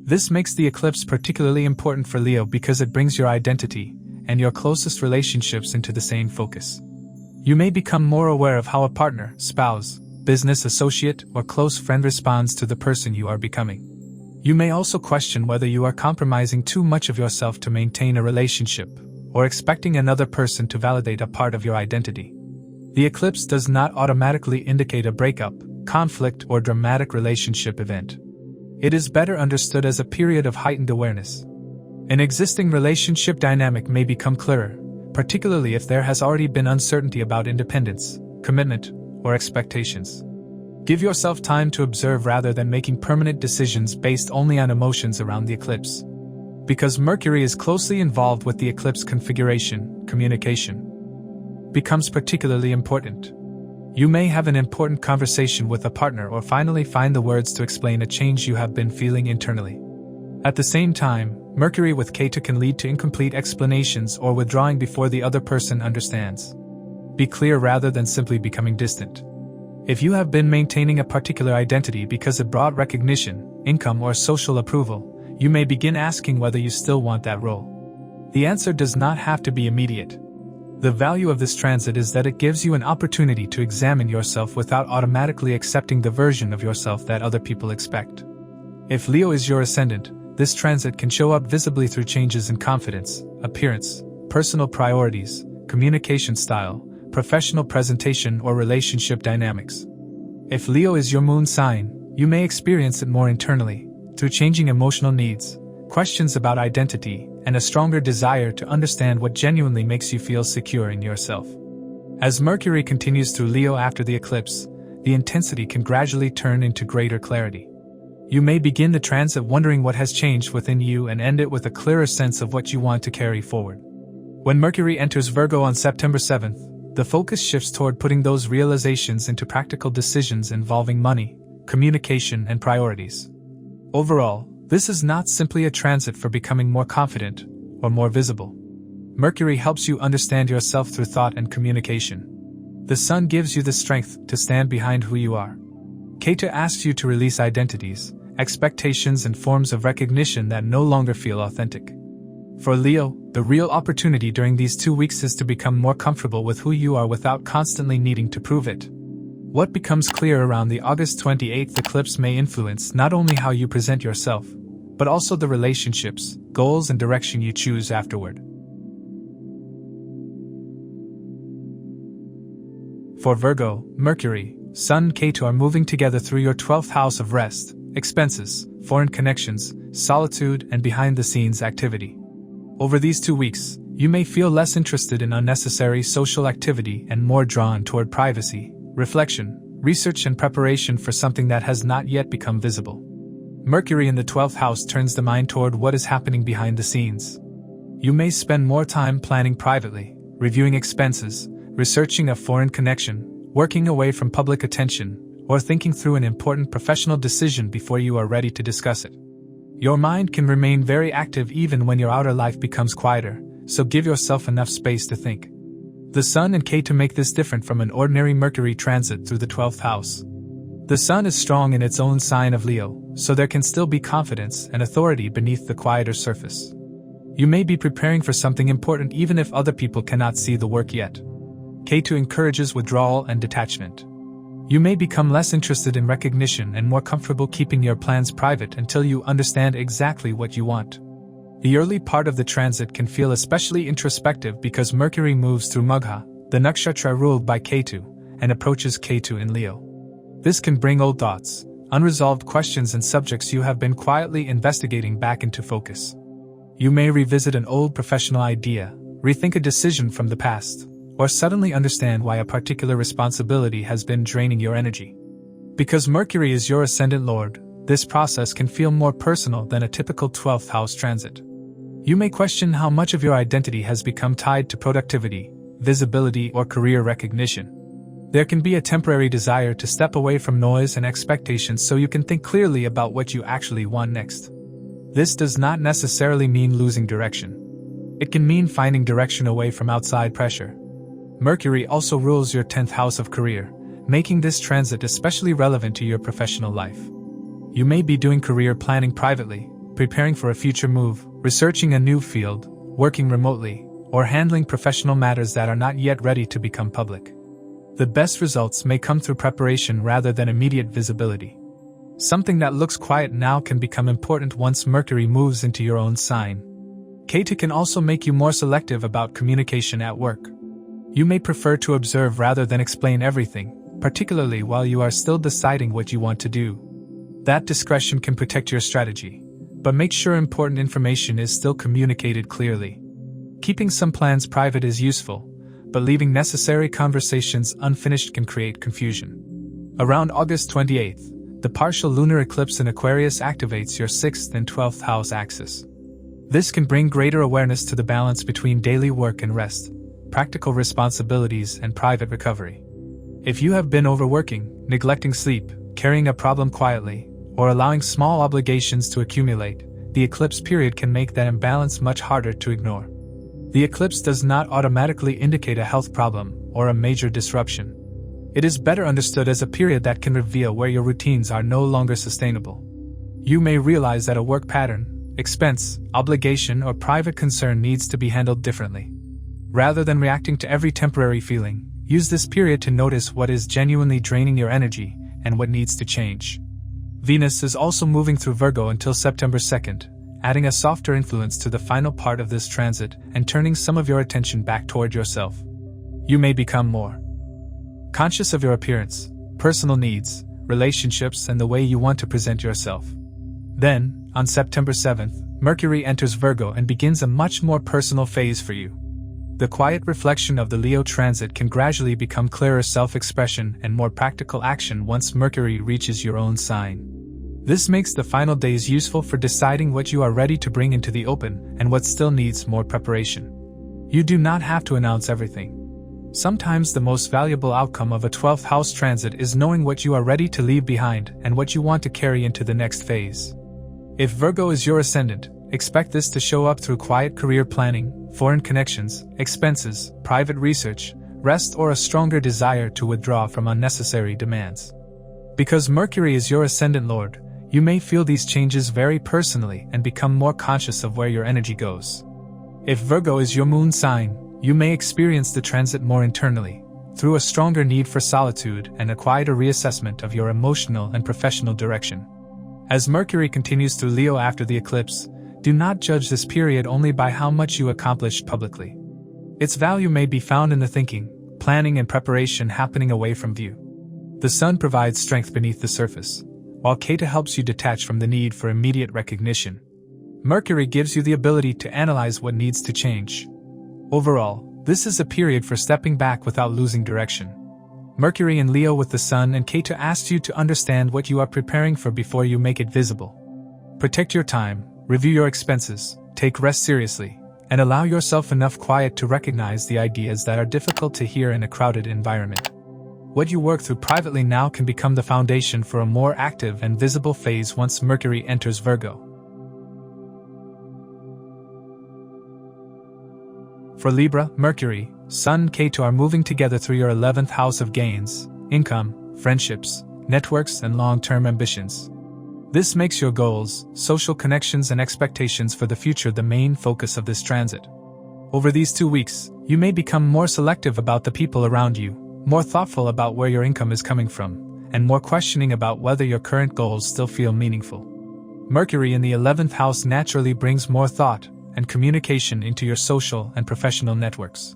This makes the eclipse particularly important for Leo because it brings your identity and your closest relationships into the same focus. You may become more aware of how a partner, spouse, business associate, or close friend responds to the person you are becoming. You may also question whether you are compromising too much of yourself to maintain a relationship, or expecting another person to validate a part of your identity. The eclipse does not automatically indicate a breakup, conflict, or dramatic relationship event. It is better understood as a period of heightened awareness. An existing relationship dynamic may become clearer, particularly if there has already been uncertainty about independence, commitment, or expectations. Give yourself time to observe rather than making permanent decisions based only on emotions around the eclipse. Because Mercury is closely involved with the eclipse configuration, communication becomes particularly important. You may have an important conversation with a partner or finally find the words to explain a change you have been feeling internally. At the same time, Mercury with Ketu can lead to incomplete explanations or withdrawing before the other person understands. Be clear rather than simply becoming distant. If you have been maintaining a particular identity because it brought recognition, income, or social approval, you may begin asking whether you still want that role. The answer does not have to be immediate. The value of this transit is that it gives you an opportunity to examine yourself without automatically accepting the version of yourself that other people expect. If Leo is your ascendant, this transit can show up visibly through changes in confidence, appearance, personal priorities, communication style, professional presentation, or relationship dynamics. If Leo is your moon sign, you may experience it more internally, through changing emotional needs, questions about identity, and a stronger desire to understand what genuinely makes you feel secure in yourself. As Mercury continues through Leo after the eclipse, the intensity can gradually turn into greater clarity. You may begin the transit wondering what has changed within you and end it with a clearer sense of what you want to carry forward. When Mercury enters Virgo on September 7th, the focus shifts toward putting those realizations into practical decisions involving money, communication, and priorities. Overall, this is not simply a transit for becoming more confident or more visible. Mercury helps you understand yourself through thought and communication. The Sun gives you the strength to stand behind who you are. Ketu asks you to release identities, expectations, and forms of recognition that no longer feel authentic. For Leo, the real opportunity during these 2 weeks is to become more comfortable with who you are without constantly needing to prove it. What becomes clear around the August 28th eclipse may influence not only how you present yourself, but also the relationships, goals, and direction you choose afterward. For Virgo, Mercury, Sun and Ketu are moving together through your 12th house of rest, expenses, foreign connections, solitude, and behind-the-scenes activity. Over these 2 weeks, you may feel less interested in unnecessary social activity and more drawn toward privacy, reflection, research, and preparation for something that has not yet become visible. Mercury in the 12th house turns the mind toward what is happening behind the scenes. You may spend more time planning privately, reviewing expenses, researching a foreign connection, working away from public attention, or thinking through an important professional decision before you are ready to discuss it. Your mind can remain very active even when your outer life becomes quieter, so give yourself enough space to think. The Sun and Ketu make this different from an ordinary Mercury transit through the 12th house. The Sun is strong in its own sign of Leo, so there can still be confidence and authority beneath the quieter surface. You may be preparing for something important even if other people cannot see the work yet. Ketu encourages withdrawal and detachment. You may become less interested in recognition and more comfortable keeping your plans private until you understand exactly what you want. The early part of the transit can feel especially introspective because Mercury moves through Magha, the nakshatra ruled by Ketu, and approaches Ketu in Leo. This can bring old thoughts, unresolved questions and subjects you have been quietly investigating back into focus. You may revisit an old professional idea, rethink a decision from the past, or suddenly understand why a particular responsibility has been draining your energy. Because Mercury is your ascendant lord, this process can feel more personal than a typical 12th house transit. You may question how much of your identity has become tied to productivity, visibility, or career recognition. There can be a temporary desire to step away from noise and expectations so you can think clearly about what you actually want next. This does not necessarily mean losing direction. It can mean finding direction away from outside pressure. Mercury also rules your 10th house of career, making this transit especially relevant to your professional life. You may be doing career planning privately, preparing for a future move, researching a new field, working remotely, or handling professional matters that are not yet ready to become public. The best results may come through preparation rather than immediate visibility. Something that looks quiet now can become important once Mercury moves into your own sign. Ketu can also make you more selective about communication at work. You may prefer to observe rather than explain everything, particularly while you are still deciding what you want to do. That discretion can protect your strategy, but make sure important information is still communicated clearly. Keeping some plans private is useful, but leaving necessary conversations unfinished can create confusion. Around August 28th, the partial lunar eclipse in Aquarius activates your 6th and 12th house axis. This can bring greater awareness to the balance between daily work and rest, practical responsibilities and private recovery. If you have been overworking, neglecting sleep, carrying a problem quietly, or allowing small obligations to accumulate, the eclipse period can make that imbalance much harder to ignore. The eclipse does not automatically indicate a health problem or a major disruption. It is better understood as a period that can reveal where your routines are no longer sustainable. You may realize that a work pattern, expense, obligation, or private concern needs to be handled differently. Rather than reacting to every temporary feeling, use this period to notice what is genuinely draining your energy and what needs to change. Venus is also moving through Virgo until September 2nd, adding a softer influence to the final part of this transit and turning some of your attention back toward yourself. You may become more conscious of your appearance, personal needs, relationships, and the way you want to present yourself. Then, on September 7th, Mercury enters Virgo and begins a much more personal phase for you. The quiet reflection of the Leo transit can gradually become clearer self-expression and more practical action once Mercury reaches your own sign. This makes the final days useful for deciding what you are ready to bring into the open and what still needs more preparation. You do not have to announce everything. Sometimes the most valuable outcome of a 12th house transit is knowing what you are ready to leave behind and what you want to carry into the next phase. If Virgo is your ascendant, expect this to show up through quiet career planning, foreign connections, expenses, private research, rest, or a stronger desire to withdraw from unnecessary demands. Because Mercury is your ascendant lord, you may feel these changes very personally and become more conscious of where your energy goes. If Virgo is your moon sign, you may experience the transit more internally, through a stronger need for solitude and a quieter reassessment of your emotional and professional direction. As Mercury continues through Leo after the eclipse, do not judge this period only by how much you accomplished publicly. Its value may be found in the thinking, planning, and preparation happening away from view. The Sun provides strength beneath the surface, while Ketu helps you detach from the need for immediate recognition. Mercury gives you the ability to analyze what needs to change. Overall, this is a period for stepping back without losing direction. Mercury in Leo with the Sun and Ketu asks you to understand what you are preparing for before you make it visible. Protect your time, review your expenses, take rest seriously, and allow yourself enough quiet to recognize the ideas that are difficult to hear in a crowded environment. What you work through privately now can become the foundation for a more active and visible phase once Mercury enters Virgo. For Libra, Mercury, Sun and Ketu are moving together through your 11th house of gains, income, friendships, networks, and long-term ambitions. This makes your goals, social connections, and expectations for the future the main focus of this transit. Over these 2 weeks, you may become more selective about the people around you, more thoughtful about where your income is coming from, and more questioning about whether your current goals still feel meaningful. Mercury in the 11th house naturally brings more thought and communication into your social and professional networks.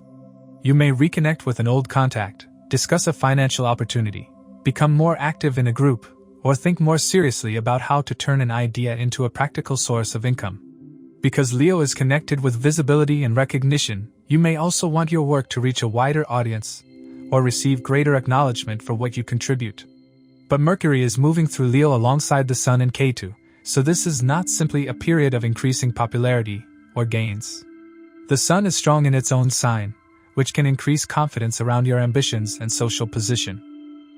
You may reconnect with an old contact, discuss a financial opportunity, become more active in a group, or think more seriously about how to turn an idea into a practical source of income. Because Leo is connected with visibility and recognition, you may also want your work to reach a wider audience, or receive greater acknowledgement for what you contribute. But Mercury is moving through Leo alongside the Sun and Ketu, so this is not simply a period of increasing popularity or gains. The Sun is strong in its own sign, which can increase confidence around your ambitions and social position.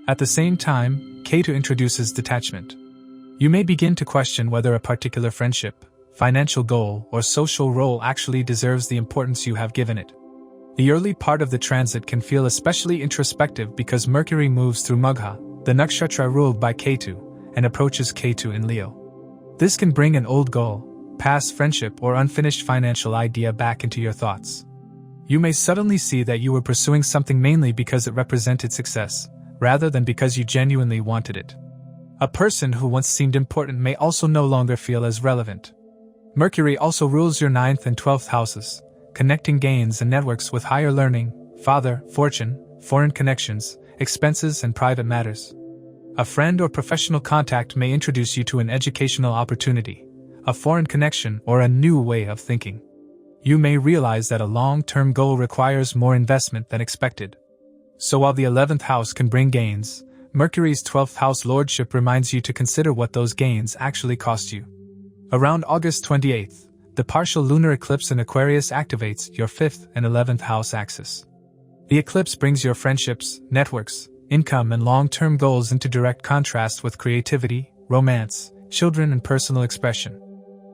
At the same time, Ketu introduces detachment. You may begin to question whether a particular friendship, financial goal, or social role actually deserves the importance you have given it. The early part of the transit can feel especially introspective because Mercury moves through Magha, the nakshatra ruled by Ketu, and approaches Ketu in Leo. This can bring an old goal, past friendship, or unfinished financial idea back into your thoughts. You may suddenly see that you were pursuing something mainly because it represented success, rather than because you genuinely wanted it. A person who once seemed important may also no longer feel as relevant. Mercury also rules your 9th and 12th houses, connecting gains and networks with higher learning, father, fortune, foreign connections, expenses, and private matters. A friend or professional contact may introduce you to an educational opportunity, a foreign connection, or a new way of thinking. You may realize that a long-term goal requires more investment than expected. So while the 11th house can bring gains, Mercury's 12th house lordship reminds you to consider what those gains actually cost you. Around August 28th, the partial lunar eclipse in Aquarius activates your 5th and 11th house axis. The eclipse brings your friendships, networks, income, and long-term goals into direct contrast with creativity, romance, children, and personal expression.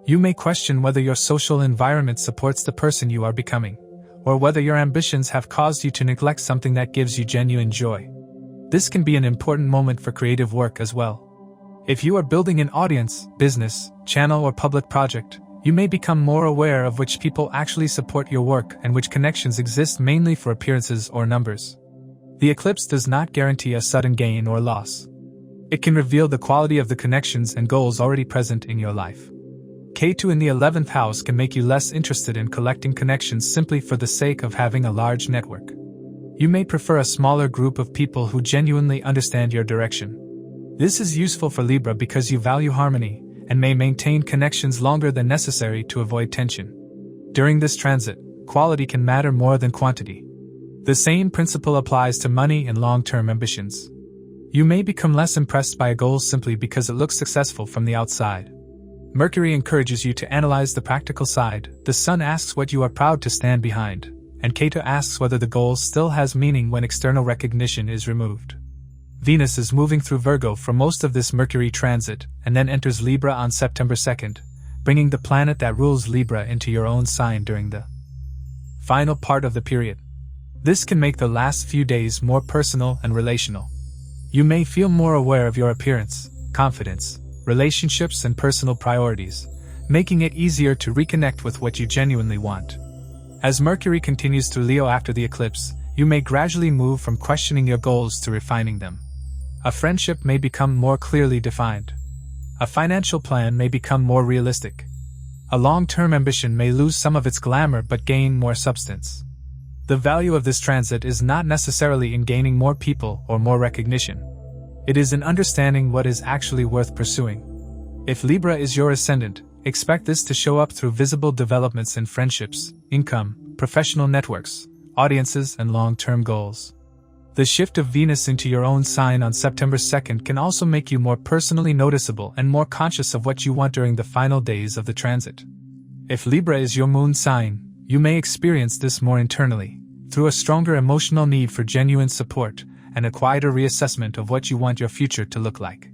You may question whether your social environment supports the person you are becoming, or whether your ambitions have caused you to neglect something that gives you genuine joy. This can be an important moment for creative work as well. If you are building an audience, business, channel, or public project, you may become more aware of which people actually support your work and which connections exist mainly for appearances or numbers. The eclipse does not guarantee a sudden gain or loss. It can reveal the quality of the connections and goals already present in your life. Ketu in the 11th house can make you less interested in collecting connections simply for the sake of having a large network. You may prefer a smaller group of people who genuinely understand your direction. This is useful for Libra because you value harmony and may maintain connections longer than necessary to avoid tension. During this transit, quality can matter more than quantity. The same principle applies to money and long-term ambitions. You may become less impressed by a goal simply because it looks successful from the outside. Mercury encourages you to analyze the practical side. The Sun asks what you are proud to stand behind, and Ketu asks whether the goal still has meaning when external recognition is removed. Venus is moving through Virgo for most of this Mercury transit and then enters Libra on September 2nd, bringing the planet that rules Libra into your own sign during the final part of the period. This can make the last few days more personal and relational. You may feel more aware of your appearance, confidence, relationships, and personal priorities, making it easier to reconnect with what you genuinely want. As Mercury continues through Leo after the eclipse, you may gradually move from questioning your goals to refining them. A friendship may become more clearly defined. A financial plan may become more realistic. A long-term ambition may lose some of its glamour but gain more substance. The value of this transit is not necessarily in gaining more people or more recognition. It is in understanding what is actually worth pursuing. If Libra is your ascendant, expect this to show up through visible developments in friendships, income, professional networks, audiences, and long-term goals. The shift of Venus into your own sign on September 2nd can also make you more personally noticeable and more conscious of what you want during the final days of the transit. If Libra is your moon sign, you may experience this more internally, through a stronger emotional need for genuine support, and a quieter reassessment of what you want your future to look like.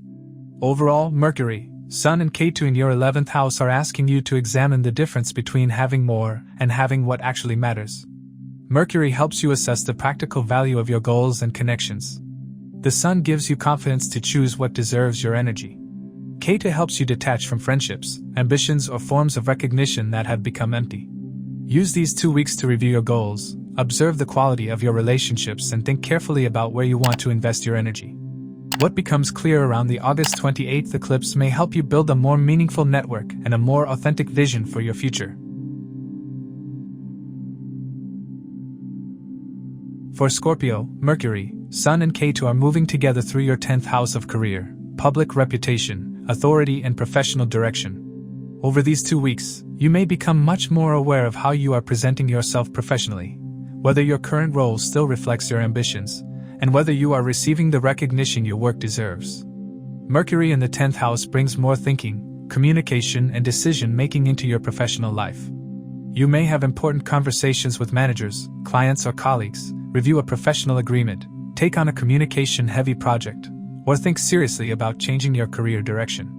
Overall, Mercury, Sun and Ketu in your 11th house are asking you to examine the difference between having more and having what actually matters. Mercury helps you assess the practical value of your goals and connections. The Sun gives you confidence to choose what deserves your energy. Ketu helps you detach from friendships, ambitions, or forms of recognition that have become empty. Use these 2 weeks to review your goals, observe the quality of your relationships, and think carefully about where you want to invest your energy. What becomes clear around the August 28th eclipse may help you build a more meaningful network and a more authentic vision for your future. For Scorpio, Mercury, Sun and Ketu are moving together through your 10th house of career, public reputation, authority, and professional direction. Over these 2 weeks, you may become much more aware of how you are presenting yourself professionally, whether your current role still reflects your ambitions, and whether you are receiving the recognition your work deserves. Mercury in the 10th house brings more thinking, communication, and decision-making into your professional life. You may have important conversations with managers, clients, or colleagues, review a professional agreement, take on a communication-heavy project, or think seriously about changing your career direction.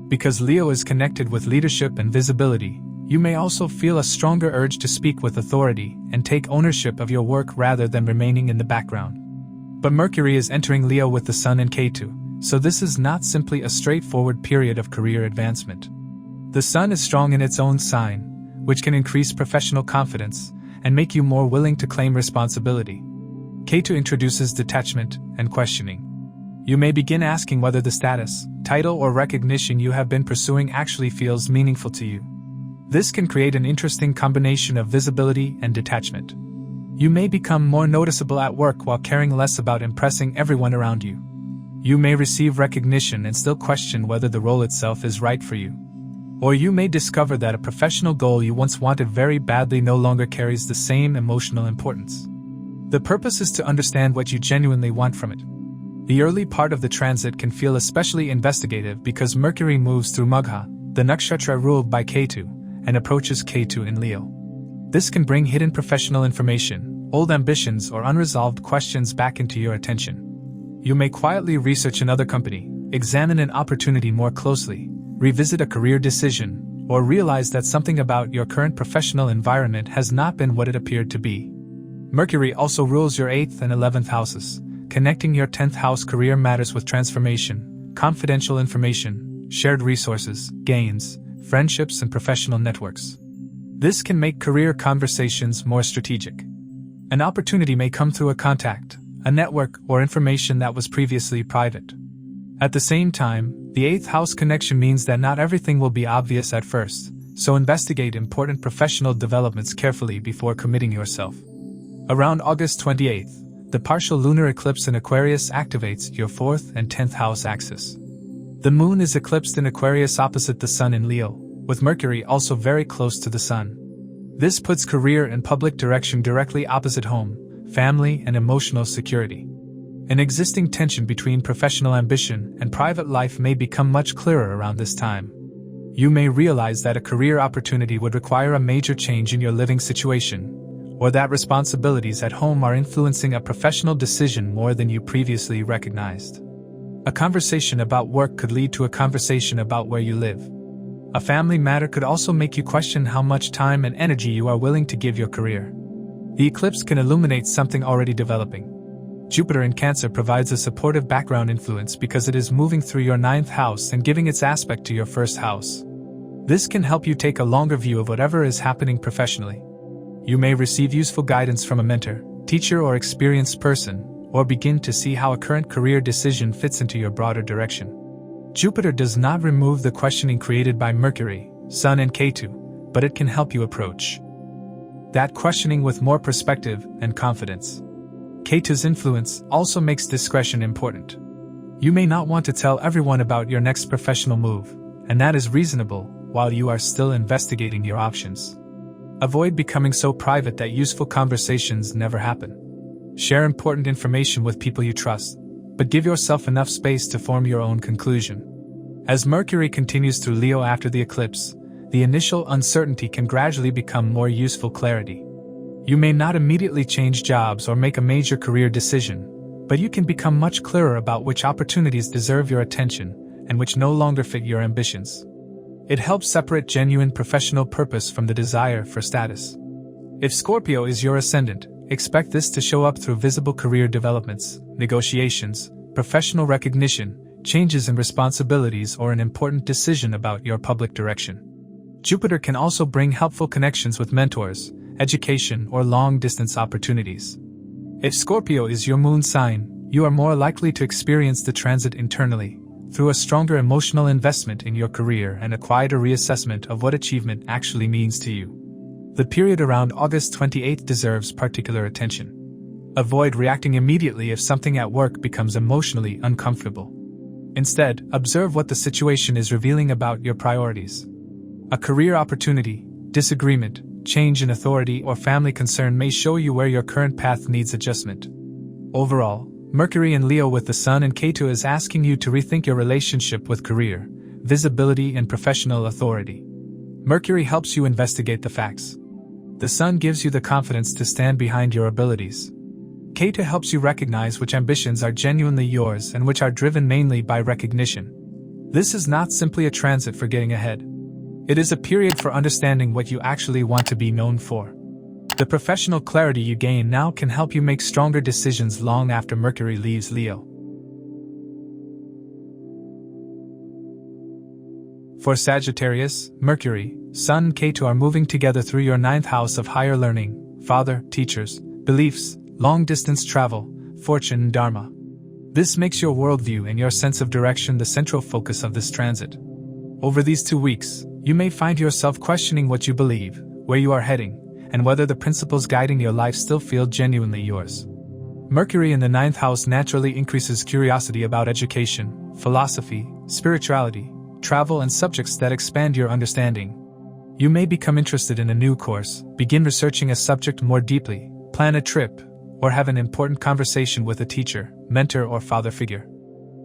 Because Leo is connected with leadership and visibility, you may also feel a stronger urge to speak with authority and take ownership of your work rather than remaining in the background. But Mercury is entering Leo with the Sun and Ketu, so this is not simply a straightforward period of career advancement. The Sun is strong in its own sign, which can increase professional confidence and make you more willing to claim responsibility. Ketu introduces detachment and questioning. You may begin asking whether the status, title, or recognition you have been pursuing actually feels meaningful to you. This can create an interesting combination of visibility and detachment. You may become more noticeable at work while caring less about impressing everyone around you. You may receive recognition and still question whether the role itself is right for you. Or you may discover that a professional goal you once wanted very badly no longer carries the same emotional importance. The purpose is to understand what you genuinely want from it. The early part of the transit can feel especially investigative because Mercury moves through Magha, the nakshatra ruled by Ketu, and approaches Ketu in Leo. This can bring hidden professional information, old ambitions, or unresolved questions back into your attention. You may quietly research another company, examine an opportunity more closely, revisit a career decision, or realize that something about your current professional environment has not been what it appeared to be. Mercury also rules your 8th and 11th houses, connecting your 10th house career matters with transformation, confidential information, shared resources, gains, friendships, and professional networks. This can make career conversations more strategic. An opportunity may come through a contact, a network, or information that was previously private. At the same time, the 8th house connection means that not everything will be obvious at first, so investigate important professional developments carefully before committing yourself. Around August 28th, the partial lunar eclipse in Aquarius activates your 4th and 10th house axis. The Moon is eclipsed in Aquarius opposite the Sun in Leo, with Mercury also very close to the Sun. This puts career and public direction directly opposite home, family, and emotional security. An existing tension between professional ambition and private life may become much clearer around this time. You may realize that a career opportunity would require a major change in your living situation, or that responsibilities at home are influencing a professional decision more than you previously recognized. A conversation about work could lead to a conversation about where you live. A family matter could also make you question how much time and energy you are willing to give your career. The eclipse can illuminate something already developing. Jupiter in Cancer provides a supportive background influence because it is moving through your 9th house and giving its aspect to your 1st house. This can help you take a longer view of whatever is happening professionally. You may receive useful guidance from a mentor, teacher, or experienced person, or begin to see how a current career decision fits into your broader direction. Jupiter does not remove the questioning created by Mercury, Sun, and Ketu, but it can help you approach that questioning with more perspective and confidence. Ketu's influence also makes discretion important. You may not want to tell everyone about your next professional move, and that is reasonable while you are still investigating your options. Avoid becoming so private that useful conversations never happen. Share important information with people you trust, but give yourself enough space to form your own conclusion. As Mercury continues through Leo after the eclipse, the initial uncertainty can gradually become more useful clarity. You may not immediately change jobs or make a major career decision, but you can become much clearer about which opportunities deserve your attention and which no longer fit your ambitions. It helps separate genuine professional purpose from the desire for status. If Scorpio is your ascendant, expect this to show up through visible career developments, negotiations, professional recognition, changes in responsibilities, or an important decision about your public direction. Jupiter can also bring helpful connections with mentors, education, or long-distance opportunities. If Scorpio is your moon sign, you are more likely to experience the transit internally, through a stronger emotional investment in your career and a quieter reassessment of what achievement actually means to you. The period around August 28th deserves particular attention. Avoid reacting immediately if something at work becomes emotionally uncomfortable. Instead, observe what the situation is revealing about your priorities. A career opportunity, disagreement, change in authority, or family concern may show you where your current path needs adjustment. Overall, Mercury in Leo with the Sun and Ketu is asking you to rethink your relationship with career, visibility, and professional authority. Mercury helps you investigate the facts. The Sun gives you the confidence to stand behind your abilities. Ketu helps you recognize which ambitions are genuinely yours and which are driven mainly by recognition. This is not simply a transit for getting ahead. It is a period for understanding what you actually want to be known for. The professional clarity you gain now can help you make stronger decisions long after Mercury leaves Leo. For Sagittarius, Mercury, Sun and Ketu are moving together through your 9th house of higher learning, father, teachers, beliefs, long-distance travel, fortune, and dharma. This makes your worldview and your sense of direction the central focus of this transit. Over these 2 weeks, you may find yourself questioning what you believe, where you are heading, and whether the principles guiding your life still feel genuinely yours. Mercury in the 9th house naturally increases curiosity about education, philosophy, spirituality, travel, and subjects that expand your understanding. You may become interested in a new course, begin researching a subject more deeply, plan a trip, or have an important conversation with a teacher, mentor, or father figure.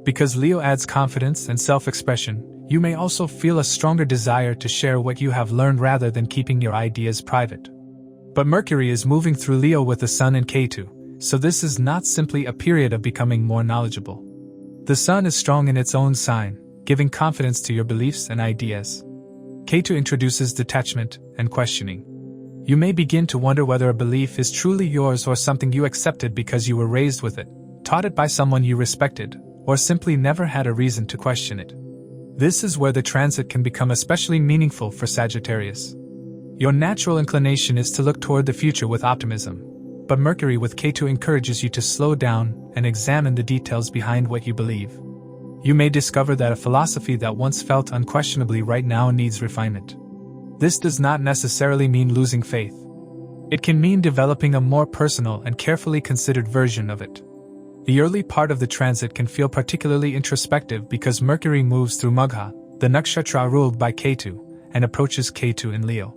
Because Leo adds confidence and self-expression, you may also feel a stronger desire to share what you have learned rather than keeping your ideas private. But Mercury is moving through Leo with the Sun and Ketu, so this is not simply a period of becoming more knowledgeable. The Sun is strong in its own sign, giving confidence to your beliefs and ideas. Ketu introduces detachment and questioning. You may begin to wonder whether a belief is truly yours or something you accepted because you were raised with it, taught it by someone you respected, or simply never had a reason to question it. This is where the transit can become especially meaningful for Sagittarius. Your natural inclination is to look toward the future with optimism, but Mercury with Ketu encourages you to slow down and examine the details behind what you believe. You may discover that a philosophy that once felt unquestionably right now needs refinement. This does not necessarily mean losing faith. It can mean developing a more personal and carefully considered version of it. The early part of the transit can feel particularly introspective because Mercury moves through Magha, the nakshatra ruled by Ketu, and approaches Ketu in Leo.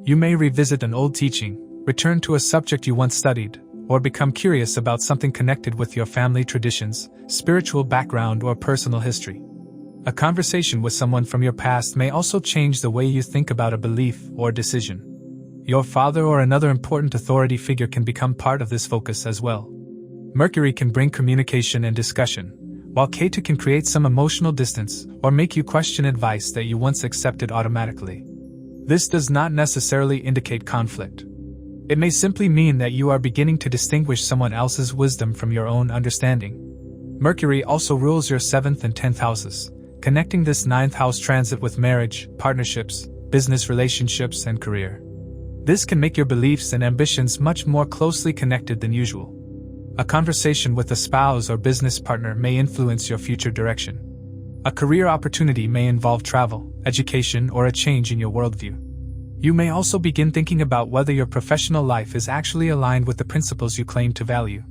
You may revisit an old teaching, return to a subject you once studied, or become curious about something connected with your family traditions, spiritual background, or personal history. A conversation with someone from your past may also change the way you think about a belief or decision. Your father or another important authority figure can become part of this focus as well. Mercury can bring communication and discussion, while Ketu can create some emotional distance or make you question advice that you once accepted automatically. This does not necessarily indicate conflict. It may simply mean that you are beginning to distinguish someone else's wisdom from your own understanding. Mercury also rules your 7th and 10th houses, connecting this 9th house transit with marriage, partnerships, business relationships, and career. This can make your beliefs and ambitions much more closely connected than usual. A conversation with a spouse or business partner may influence your future direction. A career opportunity may involve travel, education, or a change in your worldview. You may also begin thinking about whether your professional life is actually aligned with the principles you claim to value.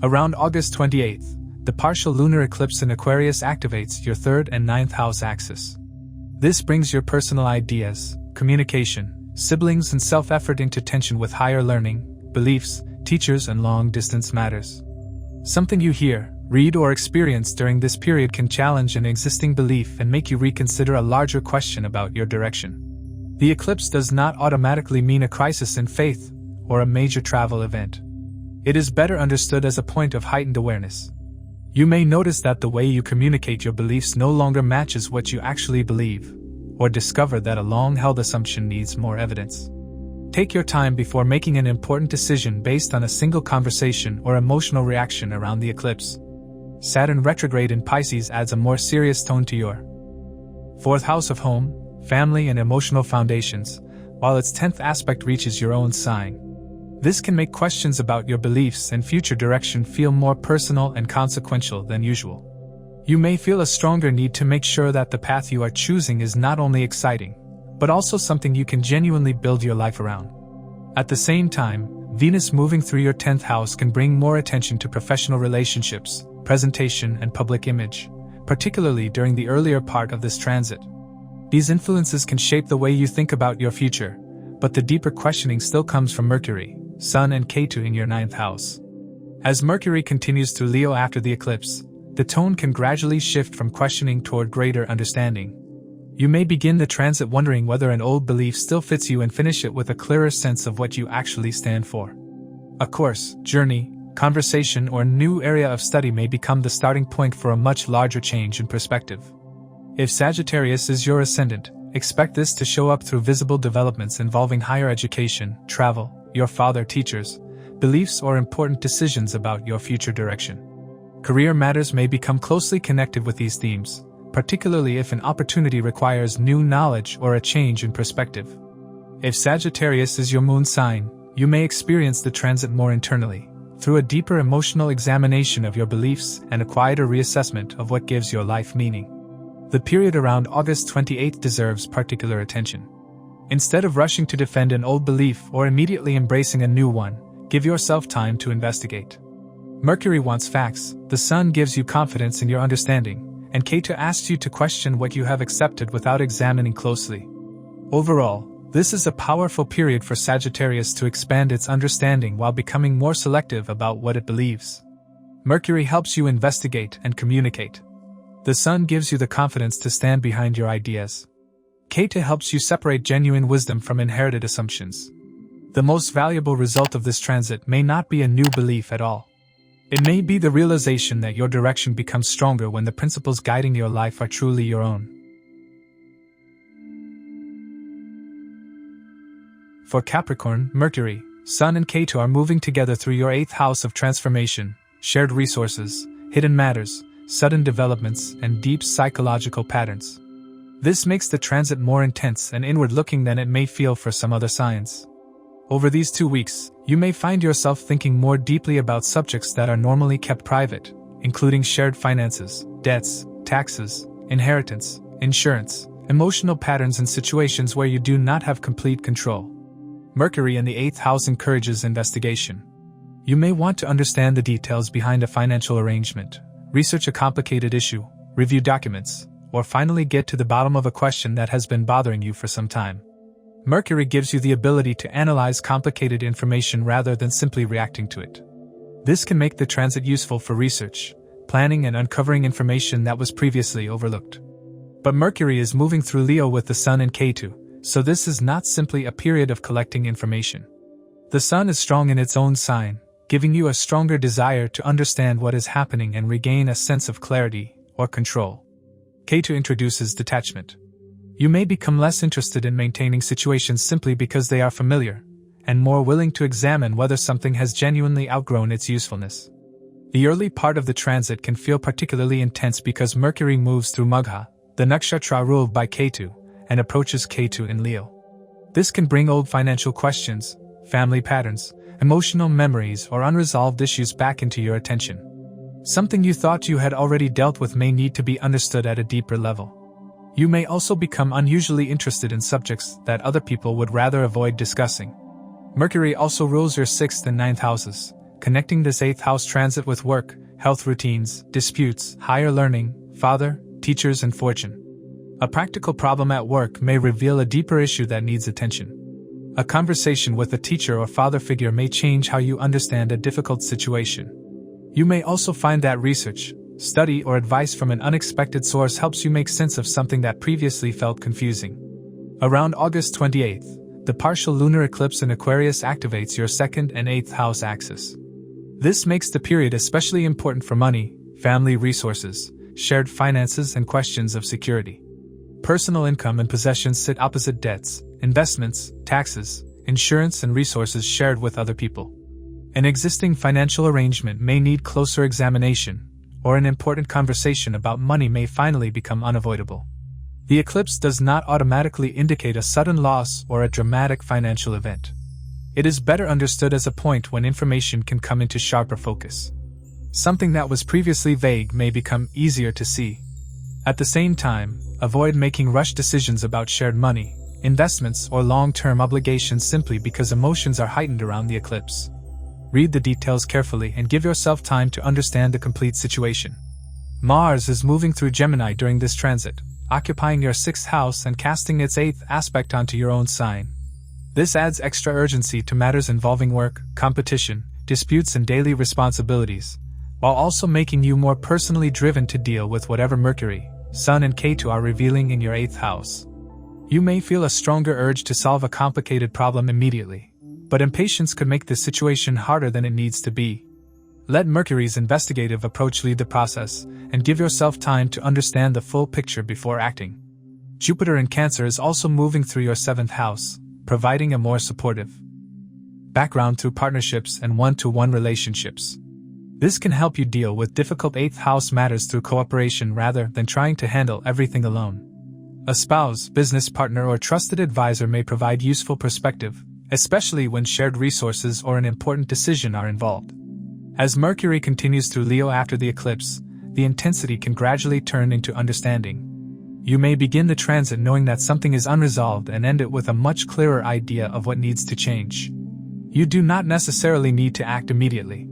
Around August 28th, the partial lunar eclipse in Aquarius activates your 3rd and 9th house axis. This brings your personal ideas, communication, siblings, and self-effort into tension with higher learning, beliefs, teachers, and long-distance matters. Something you hear, read, or experience during this period can challenge an existing belief and make you reconsider a larger question about your direction. The eclipse does not automatically mean a crisis in faith or a major travel event. It is better understood as a point of heightened awareness. You may notice that the way you communicate your beliefs no longer matches what you actually believe, or discover that a long-held assumption needs more evidence. Take your time before making an important decision based on a single conversation or emotional reaction around the eclipse. Saturn retrograde in Pisces adds a more serious tone to your 4th house of home, family and emotional foundations, while its 10th aspect reaches your own sign. This can make questions about your beliefs and future direction feel more personal and consequential than usual. You may feel a stronger need to make sure that the path you are choosing is not only exciting, but also something you can genuinely build your life around. At the same time, Venus moving through your 10th house can bring more attention to professional relationships, presentation, and public image, particularly during the earlier part of this transit. These influences can shape the way you think about your future, but the deeper questioning still comes from Mercury, Sun and Ketu in your 9th house. As Mercury continues through Leo after the eclipse, the tone can gradually shift from questioning toward greater understanding. You may begin the transit wondering whether an old belief still fits you and finish it with a clearer sense of what you actually stand for. A course, journey, conversation, or new area of study may become the starting point for a much larger change in perspective. If Sagittarius is your ascendant, expect this to show up through visible developments involving higher education, travel, your father, teachers, beliefs, or important decisions about your future direction. Career matters may become closely connected with these themes, particularly if an opportunity requires new knowledge or a change in perspective. If Sagittarius is your moon sign, you may experience the transit more internally, through a deeper emotional examination of your beliefs and a quieter reassessment of what gives your life meaning. The period around August 28 deserves particular attention. Instead of rushing to defend an old belief or immediately embracing a new one, give yourself time to investigate. Mercury wants facts, the Sun gives you confidence in your understanding, and Ketu asks you to question what you have accepted without examining closely. Overall, this is a powerful period for Sagittarius to expand its understanding while becoming more selective about what it believes. Mercury helps you investigate and communicate. The Sun gives you the confidence to stand behind your ideas. Ketu helps you separate genuine wisdom from inherited assumptions. The most valuable result of this transit may not be a new belief at all. It may be the realization that your direction becomes stronger when the principles guiding your life are truly your own. For Capricorn, Mercury, Sun and Ketu are moving together through your 8th house of transformation, shared resources, hidden matters, sudden developments, and deep psychological patterns. This makes the transit more intense and inward-looking than it may feel for some other signs. Over these 2 weeks, you may find yourself thinking more deeply about subjects that are normally kept private, including shared finances, debts, taxes, inheritance, insurance, emotional patterns, and situations where you do not have complete control. Mercury in the 8th house encourages investigation. You may want to understand the details behind a financial arrangement, research a complicated issue, review documents, or finally get to the bottom of a question that has been bothering you for some time. Mercury gives you the ability to analyze complicated information rather than simply reacting to it. This can make the transit useful for research, planning, and uncovering information that was previously overlooked. But Mercury is moving through Leo with the Sun and Ketu, so this is not simply a period of collecting information. The Sun is strong in its own sign, giving you a stronger desire to understand what is happening and regain a sense of clarity or control. Ketu introduces detachment. You may become less interested in maintaining situations simply because they are familiar, and more willing to examine whether something has genuinely outgrown its usefulness. The early part of the transit can feel particularly intense because Mercury moves through Magha, the nakshatra ruled by Ketu, and approaches Ketu in Leo. This can bring old financial questions, family patterns, emotional memories, or unresolved issues back into your attention. Something you thought you had already dealt with may need to be understood at a deeper level. You may also become unusually interested in subjects that other people would rather avoid discussing. Mercury also rules your 6th and 9th houses, connecting this 8th house transit with work, health routines, disputes, higher learning, father, teachers, and fortune. A practical problem at work may reveal a deeper issue that needs attention. A conversation with a teacher or father figure may change how you understand a difficult situation. You may also find that research, study, or advice from an unexpected source helps you make sense of something that previously felt confusing. Around August 28th, the partial lunar eclipse in Aquarius activates your 2nd and 8th house axis. This makes the period especially important for money, family resources, shared finances, and questions of security. Personal income and possessions sit opposite debts, investments, taxes, insurance, and resources shared with other people. An existing financial arrangement may need closer examination, or an important conversation about money may finally become unavoidable. The eclipse does not automatically indicate a sudden loss or a dramatic financial event. It is better understood as a point when information can come into sharper focus. Something that was previously vague may become easier to see. At the same time, avoid making rushed decisions about shared money, investments, or long-term obligations simply because emotions are heightened around the eclipse. Read the details carefully and give yourself time to understand the complete situation. Mars is moving through Gemini during this transit, occupying your 6th house and casting its 8th aspect onto your own sign. This adds extra urgency to matters involving work, competition, disputes, and daily responsibilities, while also making you more personally driven to deal with whatever Mercury, Sun and Ketu are revealing in your 8th house. You may feel a stronger urge to solve a complicated problem immediately, but impatience could make the situation harder than it needs to be. Let Mercury's investigative approach lead the process, and give yourself time to understand the full picture before acting. Jupiter in Cancer is also moving through your 7th house, providing a more supportive background through partnerships and one-to-one relationships. This can help you deal with difficult 8th house matters through cooperation rather than trying to handle everything alone. A spouse, business partner, or trusted advisor may provide useful perspective, especially when shared resources or an important decision are involved. As Mercury continues through Leo after the eclipse, the intensity can gradually turn into understanding. You may begin the transit knowing that something is unresolved and end it with a much clearer idea of what needs to change. You do not necessarily need to act immediately.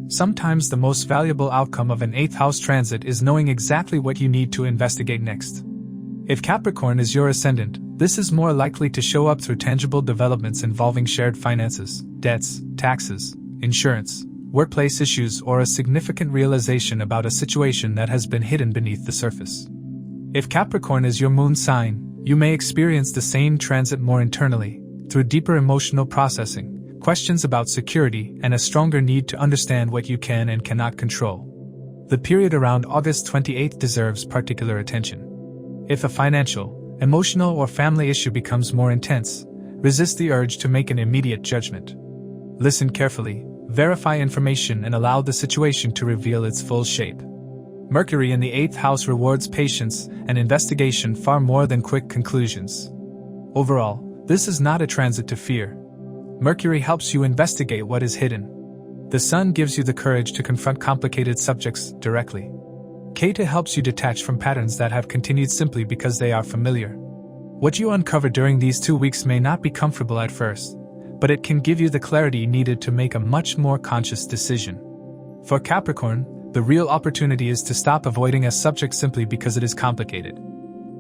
Sometimes the most valuable outcome of an 8th house transit is knowing exactly what you need to investigate next. If Capricorn is your ascendant, this is more likely to show up through tangible developments involving shared finances, debts, taxes, insurance, workplace issues, or a significant realization about a situation that has been hidden beneath the surface. If Capricorn is your moon sign, you may experience the same transit more internally, through deeper emotional processing, questions about security, and a stronger need to understand what you can and cannot control. The period around August 28th deserves particular attention. If a financial, emotional, or family issue becomes more intense, resist the urge to make an immediate judgment. Listen carefully, verify information, and allow the situation to reveal its full shape. Mercury in the 8th house rewards patience and investigation far more than quick conclusions. Overall, this is not a transit to fear. Mercury helps you investigate what is hidden. The Sun gives you the courage to confront complicated subjects directly. Ketu helps you detach from patterns that have continued simply because they are familiar. What you uncover during these 2 weeks may not be comfortable at first, but it can give you the clarity needed to make a much more conscious decision. For Capricorn, the real opportunity is to stop avoiding a subject simply because it is complicated.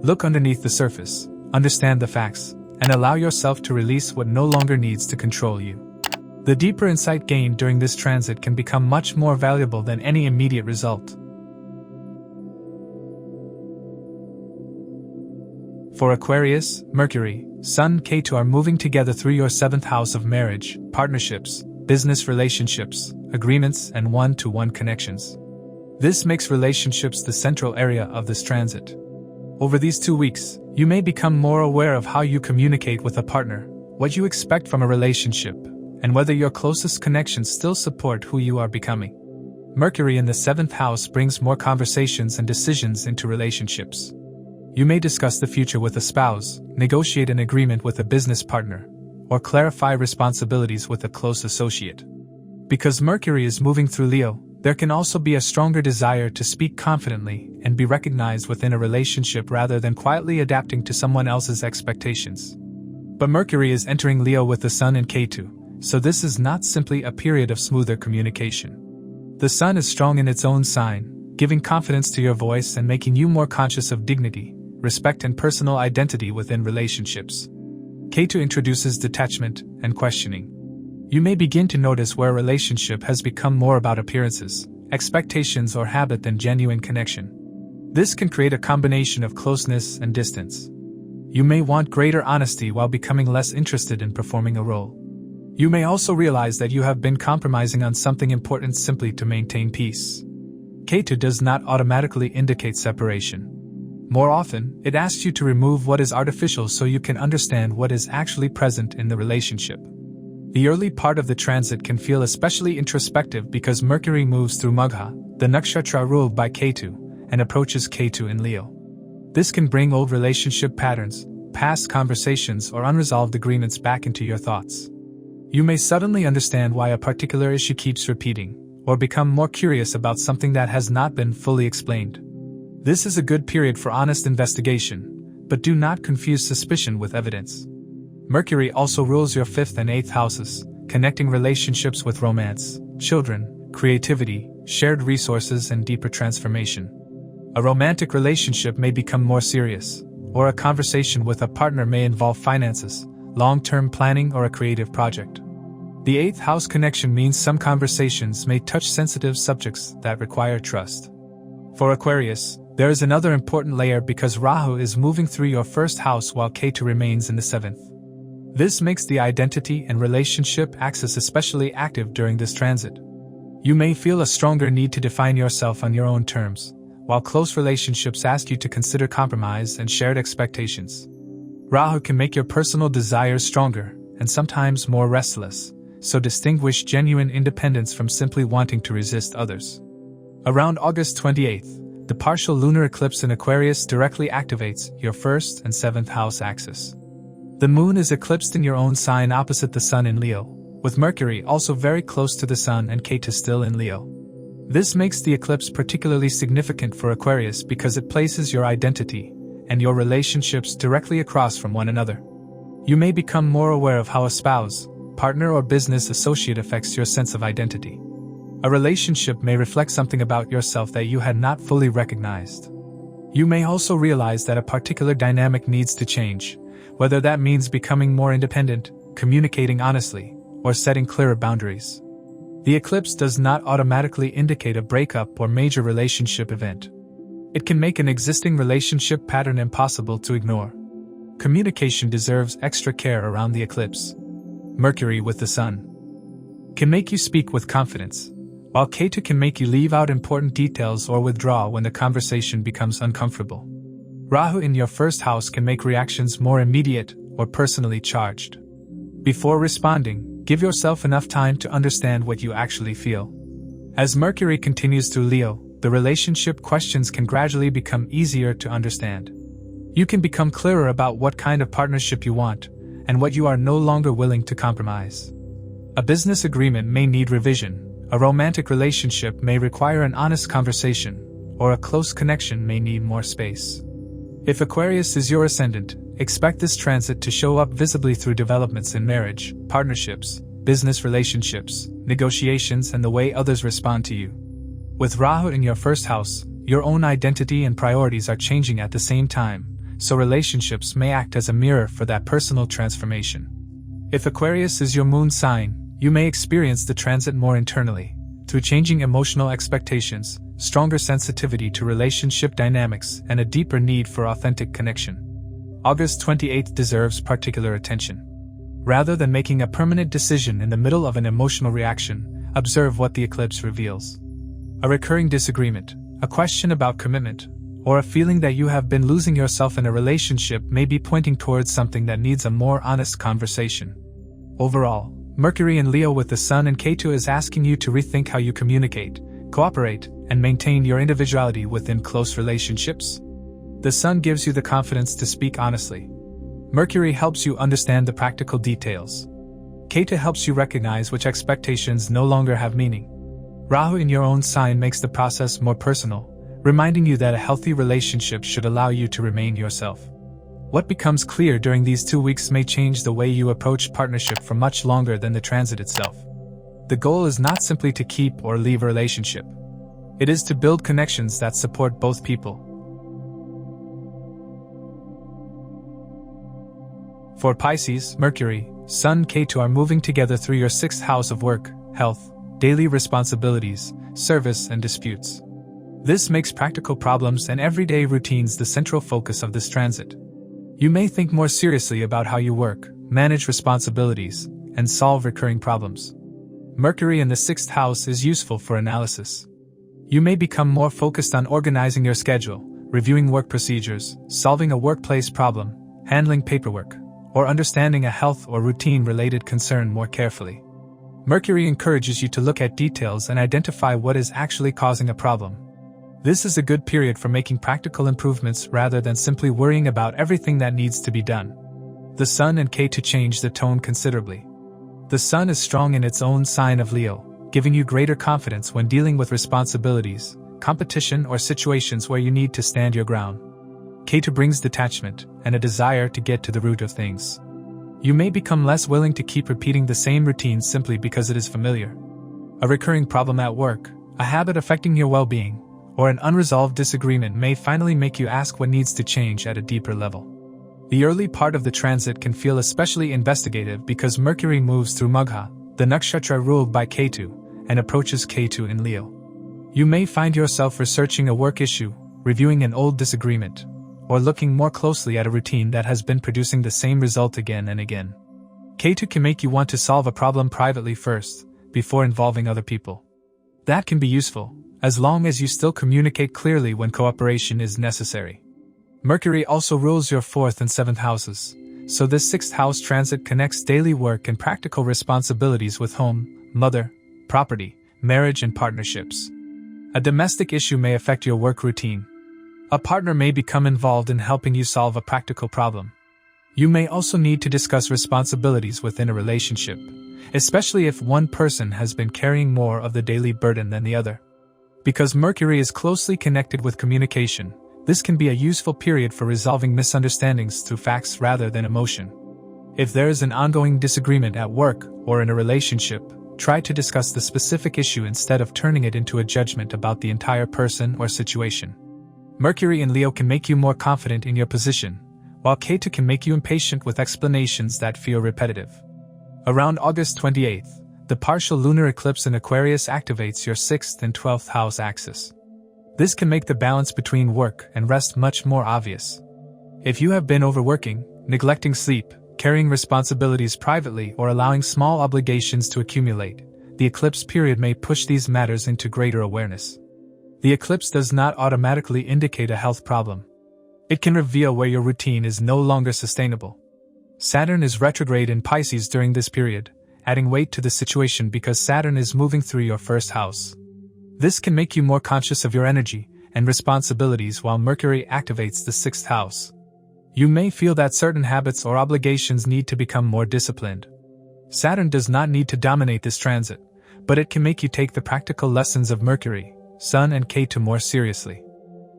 Look underneath the surface, understand the facts, and allow yourself to release what no longer needs to control you. The deeper insight gained during this transit can become much more valuable than any immediate result. For Aquarius, Mercury, Sun, Ketu are moving together through your 7th house of marriage, partnerships, business relationships, agreements, and one-to-one connections. This makes relationships the central area of this transit. Over these 2 weeks, you may become more aware of how you communicate with a partner, what you expect from a relationship, and whether your closest connections still support who you are becoming. Mercury in the 7th house brings more conversations and decisions into relationships. You may discuss the future with a spouse, negotiate an agreement with a business partner, or clarify responsibilities with a close associate. Because Mercury is moving through Leo, there can also be a stronger desire to speak confidently and be recognized within a relationship rather than quietly adapting to someone else's expectations. But Mercury is entering Leo with the Sun and Ketu, so this is not simply a period of smoother communication. The Sun is strong in its own sign, giving confidence to your voice and making you more conscious of dignity, respect, and personal identity within relationships. Ketu introduces detachment and questioning. You may begin to notice where a relationship has become more about appearances, expectations, or habit than genuine connection. This can create a combination of closeness and distance. You may want greater honesty while becoming less interested in performing a role. You may also realize that you have been compromising on something important simply to maintain peace. Ketu does not automatically indicate separation. More often, it asks you to remove what is artificial so you can understand what is actually present in the relationship. The early part of the transit can feel especially introspective because Mercury moves through Magha, the nakshatra ruled by Ketu, and approaches Ketu in Leo. This can bring old relationship patterns, past conversations, or unresolved agreements back into your thoughts. You may suddenly understand why a particular issue keeps repeating, or become more curious about something that has not been fully explained. This is a good period for honest investigation, but do not confuse suspicion with evidence. Mercury also rules your 5th and 8th houses, connecting relationships with romance, children, creativity, shared resources, and deeper transformation. A romantic relationship may become more serious, or a conversation with a partner may involve finances, long-term planning, or a creative project. The 8th house connection means some conversations may touch sensitive subjects that require trust. For Aquarius, there is another important layer because Rahu is moving through your 1st house while Ketu remains in the 7th. This makes the identity and relationship axis especially active during this transit. You may feel a stronger need to define yourself on your own terms, while close relationships ask you to consider compromise and shared expectations. Rahu can make your personal desires stronger and sometimes more restless, so distinguish genuine independence from simply wanting to resist others. Around August 28th, the partial lunar eclipse in Aquarius directly activates your 1st and 7th house axis. The moon is eclipsed in your own sign opposite the sun in Leo, with Mercury also very close to the sun and Ketu still in Leo. This makes the eclipse particularly significant for Aquarius because it places your identity and your relationships directly across from one another. You may become more aware of how a spouse, partner, or business associate affects your sense of identity. A relationship may reflect something about yourself that you had not fully recognized. You may also realize that a particular dynamic needs to change, whether that means becoming more independent, communicating honestly, or setting clearer boundaries. The eclipse does not automatically indicate a breakup or major relationship event. It can make an existing relationship pattern impossible to ignore. Communication deserves extra care around the eclipse. Mercury with the Sun can make you speak with confidence, while Ketu can make you leave out important details or withdraw when the conversation becomes uncomfortable. Rahu in your 1st house can make reactions more immediate or personally charged. Before responding, give yourself enough time to understand what you actually feel. As Mercury continues through Leo, the relationship questions can gradually become easier to understand. You can become clearer about what kind of partnership you want, and what you are no longer willing to compromise. A business agreement may need revision, a romantic relationship may require an honest conversation, or a close connection may need more space. If Aquarius is your ascendant, expect this transit to show up visibly through developments in marriage, partnerships, business relationships, negotiations, and the way others respond to you. With Rahu in your 1st house, your own identity and priorities are changing at the same time, so relationships may act as a mirror for that personal transformation. If Aquarius is your moon sign, you may experience the transit more internally, through changing emotional expectations, stronger sensitivity to relationship dynamics, and a deeper need for authentic connection. August 28th deserves particular attention. Rather than making a permanent decision in the middle of an emotional reaction, observe what the eclipse reveals. A recurring disagreement, a question about commitment, or a feeling that you have been losing yourself in a relationship may be pointing towards something that needs a more honest conversation. Overall, Mercury in Leo with the Sun and Ketu is asking you to rethink how you communicate, cooperate, and maintain your individuality within close relationships. The Sun gives you the confidence to speak honestly. Mercury helps you understand the practical details. Ketu helps you recognize which expectations no longer have meaning. Rahu in your own sign makes the process more personal, reminding you that a healthy relationship should allow you to remain yourself. What becomes clear during these 2 weeks may change the way you approach partnership for much longer than the transit itself. The goal is not simply to keep or leave a relationship. It is to build connections that support both people. For Pisces, Mercury, Sun, Ketu are moving together through your 6th house of work, health, daily responsibilities, service, and disputes. This makes practical problems and everyday routines the central focus of this transit. You may think more seriously about how you work, manage responsibilities, and solve recurring problems. Mercury in the 6th house is useful for analysis. You may become more focused on organizing your schedule, reviewing work procedures, solving a workplace problem, handling paperwork, or understanding a health or routine-related concern more carefully. Mercury encourages you to look at details and identify what is actually causing a problem. This is a good period for making practical improvements rather than simply worrying about everything that needs to be done. The Sun and Ketu change the tone considerably. The Sun is strong in its own sign of Leo, giving you greater confidence when dealing with responsibilities, competition, or situations where you need to stand your ground. Ketu brings detachment and a desire to get to the root of things. You may become less willing to keep repeating the same routine simply because it is familiar. A recurring problem at work, a habit affecting your well-being, or an unresolved disagreement may finally make you ask what needs to change at a deeper level. The early part of the transit can feel especially investigative because Mercury moves through Magha, the nakshatra ruled by Ketu, and approaches Ketu in Leo. You may find yourself researching a work issue, reviewing an old disagreement, or looking more closely at a routine that has been producing the same result again and again. Ketu can make you want to solve a problem privately first, before involving other people. That can be useful, as long as you still communicate clearly when cooperation is necessary. Mercury also rules your 4th and 7th houses, so this 6th house transit connects daily work and practical responsibilities with home, mother, property, marriage, and partnerships. A domestic issue may affect your work routine. A partner may become involved in helping you solve a practical problem. You may also need to discuss responsibilities within a relationship, especially if one person has been carrying more of the daily burden than the other. Because Mercury is closely connected with communication, this can be a useful period for resolving misunderstandings through facts rather than emotion. If there is an ongoing disagreement at work or in a relationship, try to discuss the specific issue instead of turning it into a judgment about the entire person or situation. Mercury in Leo can make you more confident in your position, while Ketu can make you impatient with explanations that feel repetitive. Around August 28th, the partial lunar eclipse in Aquarius activates your 6th and 12th house axis. This can make the balance between work and rest much more obvious. If you have been overworking, neglecting sleep, carrying responsibilities privately, or allowing small obligations to accumulate, the eclipse period may push these matters into greater awareness. The eclipse does not automatically indicate a health problem. It can reveal where your routine is no longer sustainable. Saturn is retrograde in Pisces during this period, adding weight to the situation because Saturn is moving through your 1st house. This can make you more conscious of your energy and responsibilities while Mercury activates the 6th house. You may feel that certain habits or obligations need to become more disciplined. Saturn does not need to dominate this transit, but it can make you take the practical lessons of Mercury, Sun and Ketu more seriously.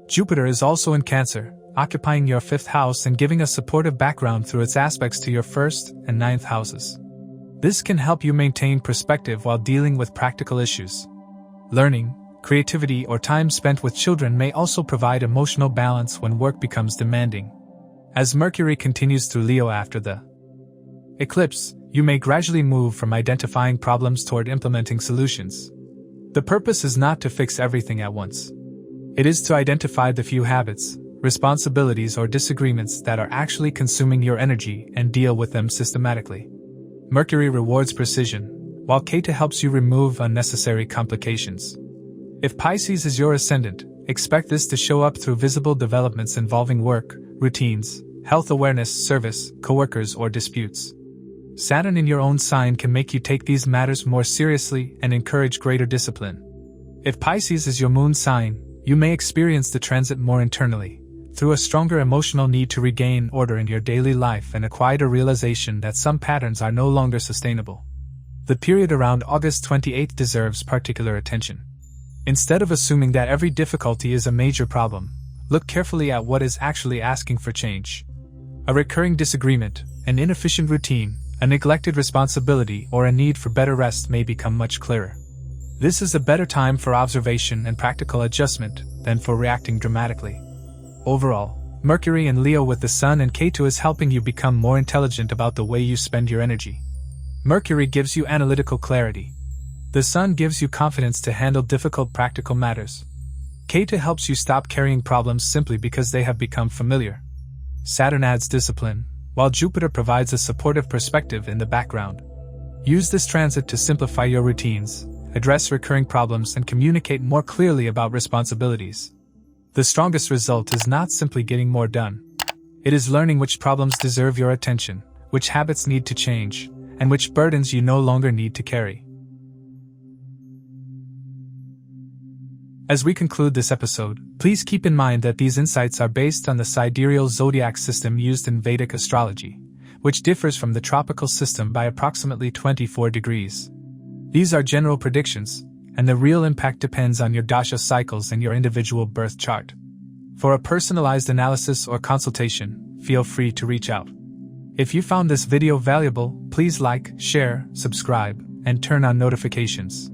Jupiter is also in Cancer, occupying your 5th house and giving a supportive background through its aspects to your 1st and 9th houses. This can help you maintain perspective while dealing with practical issues. Learning, creativity, or time spent with children may also provide emotional balance when work becomes demanding. As Mercury continues through Leo after the eclipse, you may gradually move from identifying problems toward implementing solutions. The purpose is not to fix everything at once. It is to identify the few habits, responsibilities, or disagreements that are actually consuming your energy and deal with them systematically. Mercury rewards precision, while Ketu helps you remove unnecessary complications. If Pisces is your ascendant, expect this to show up through visible developments involving work, routines, health awareness, service, coworkers, or disputes. Saturn in your own sign can make you take these matters more seriously and encourage greater discipline. If Pisces is your moon sign, you may experience the transit more internally, through a stronger emotional need to regain order in your daily life and a quieter realization that some patterns are no longer sustainable. The period around August 28th deserves particular attention. Instead of assuming that every difficulty is a major problem, look carefully at what is actually asking for change. A recurring disagreement, an inefficient routine, a neglected responsibility, or a need for better rest may become much clearer. This is a better time for observation and practical adjustment than for reacting dramatically. Overall, Mercury in Leo with the Sun and Ketu is helping you become more intelligent about the way you spend your energy. Mercury gives you analytical clarity. The Sun gives you confidence to handle difficult practical matters. Ketu helps you stop carrying problems simply because they have become familiar. Saturn adds discipline, while Jupiter provides a supportive perspective in the background. Use this transit to simplify your routines, address recurring problems, and communicate more clearly about responsibilities. The strongest result is not simply getting more done. It is learning which problems deserve your attention, which habits need to change, and which burdens you no longer need to carry. As we conclude this episode, please keep in mind that these insights are based on the sidereal zodiac system used in Vedic astrology, which differs from the tropical system by approximately 24 degrees. These are general predictions, and the real impact depends on your dasha cycles and your individual birth chart. For a personalized analysis or consultation, feel free to reach out. If you found this video valuable, please like, share, subscribe, and turn on notifications.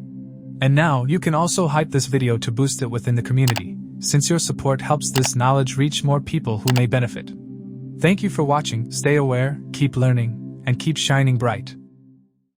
And now you can also hype this video to boost it within the community, since your support helps this knowledge reach more people who may benefit. Thank you for watching. Stay aware, keep learning, and keep shining bright.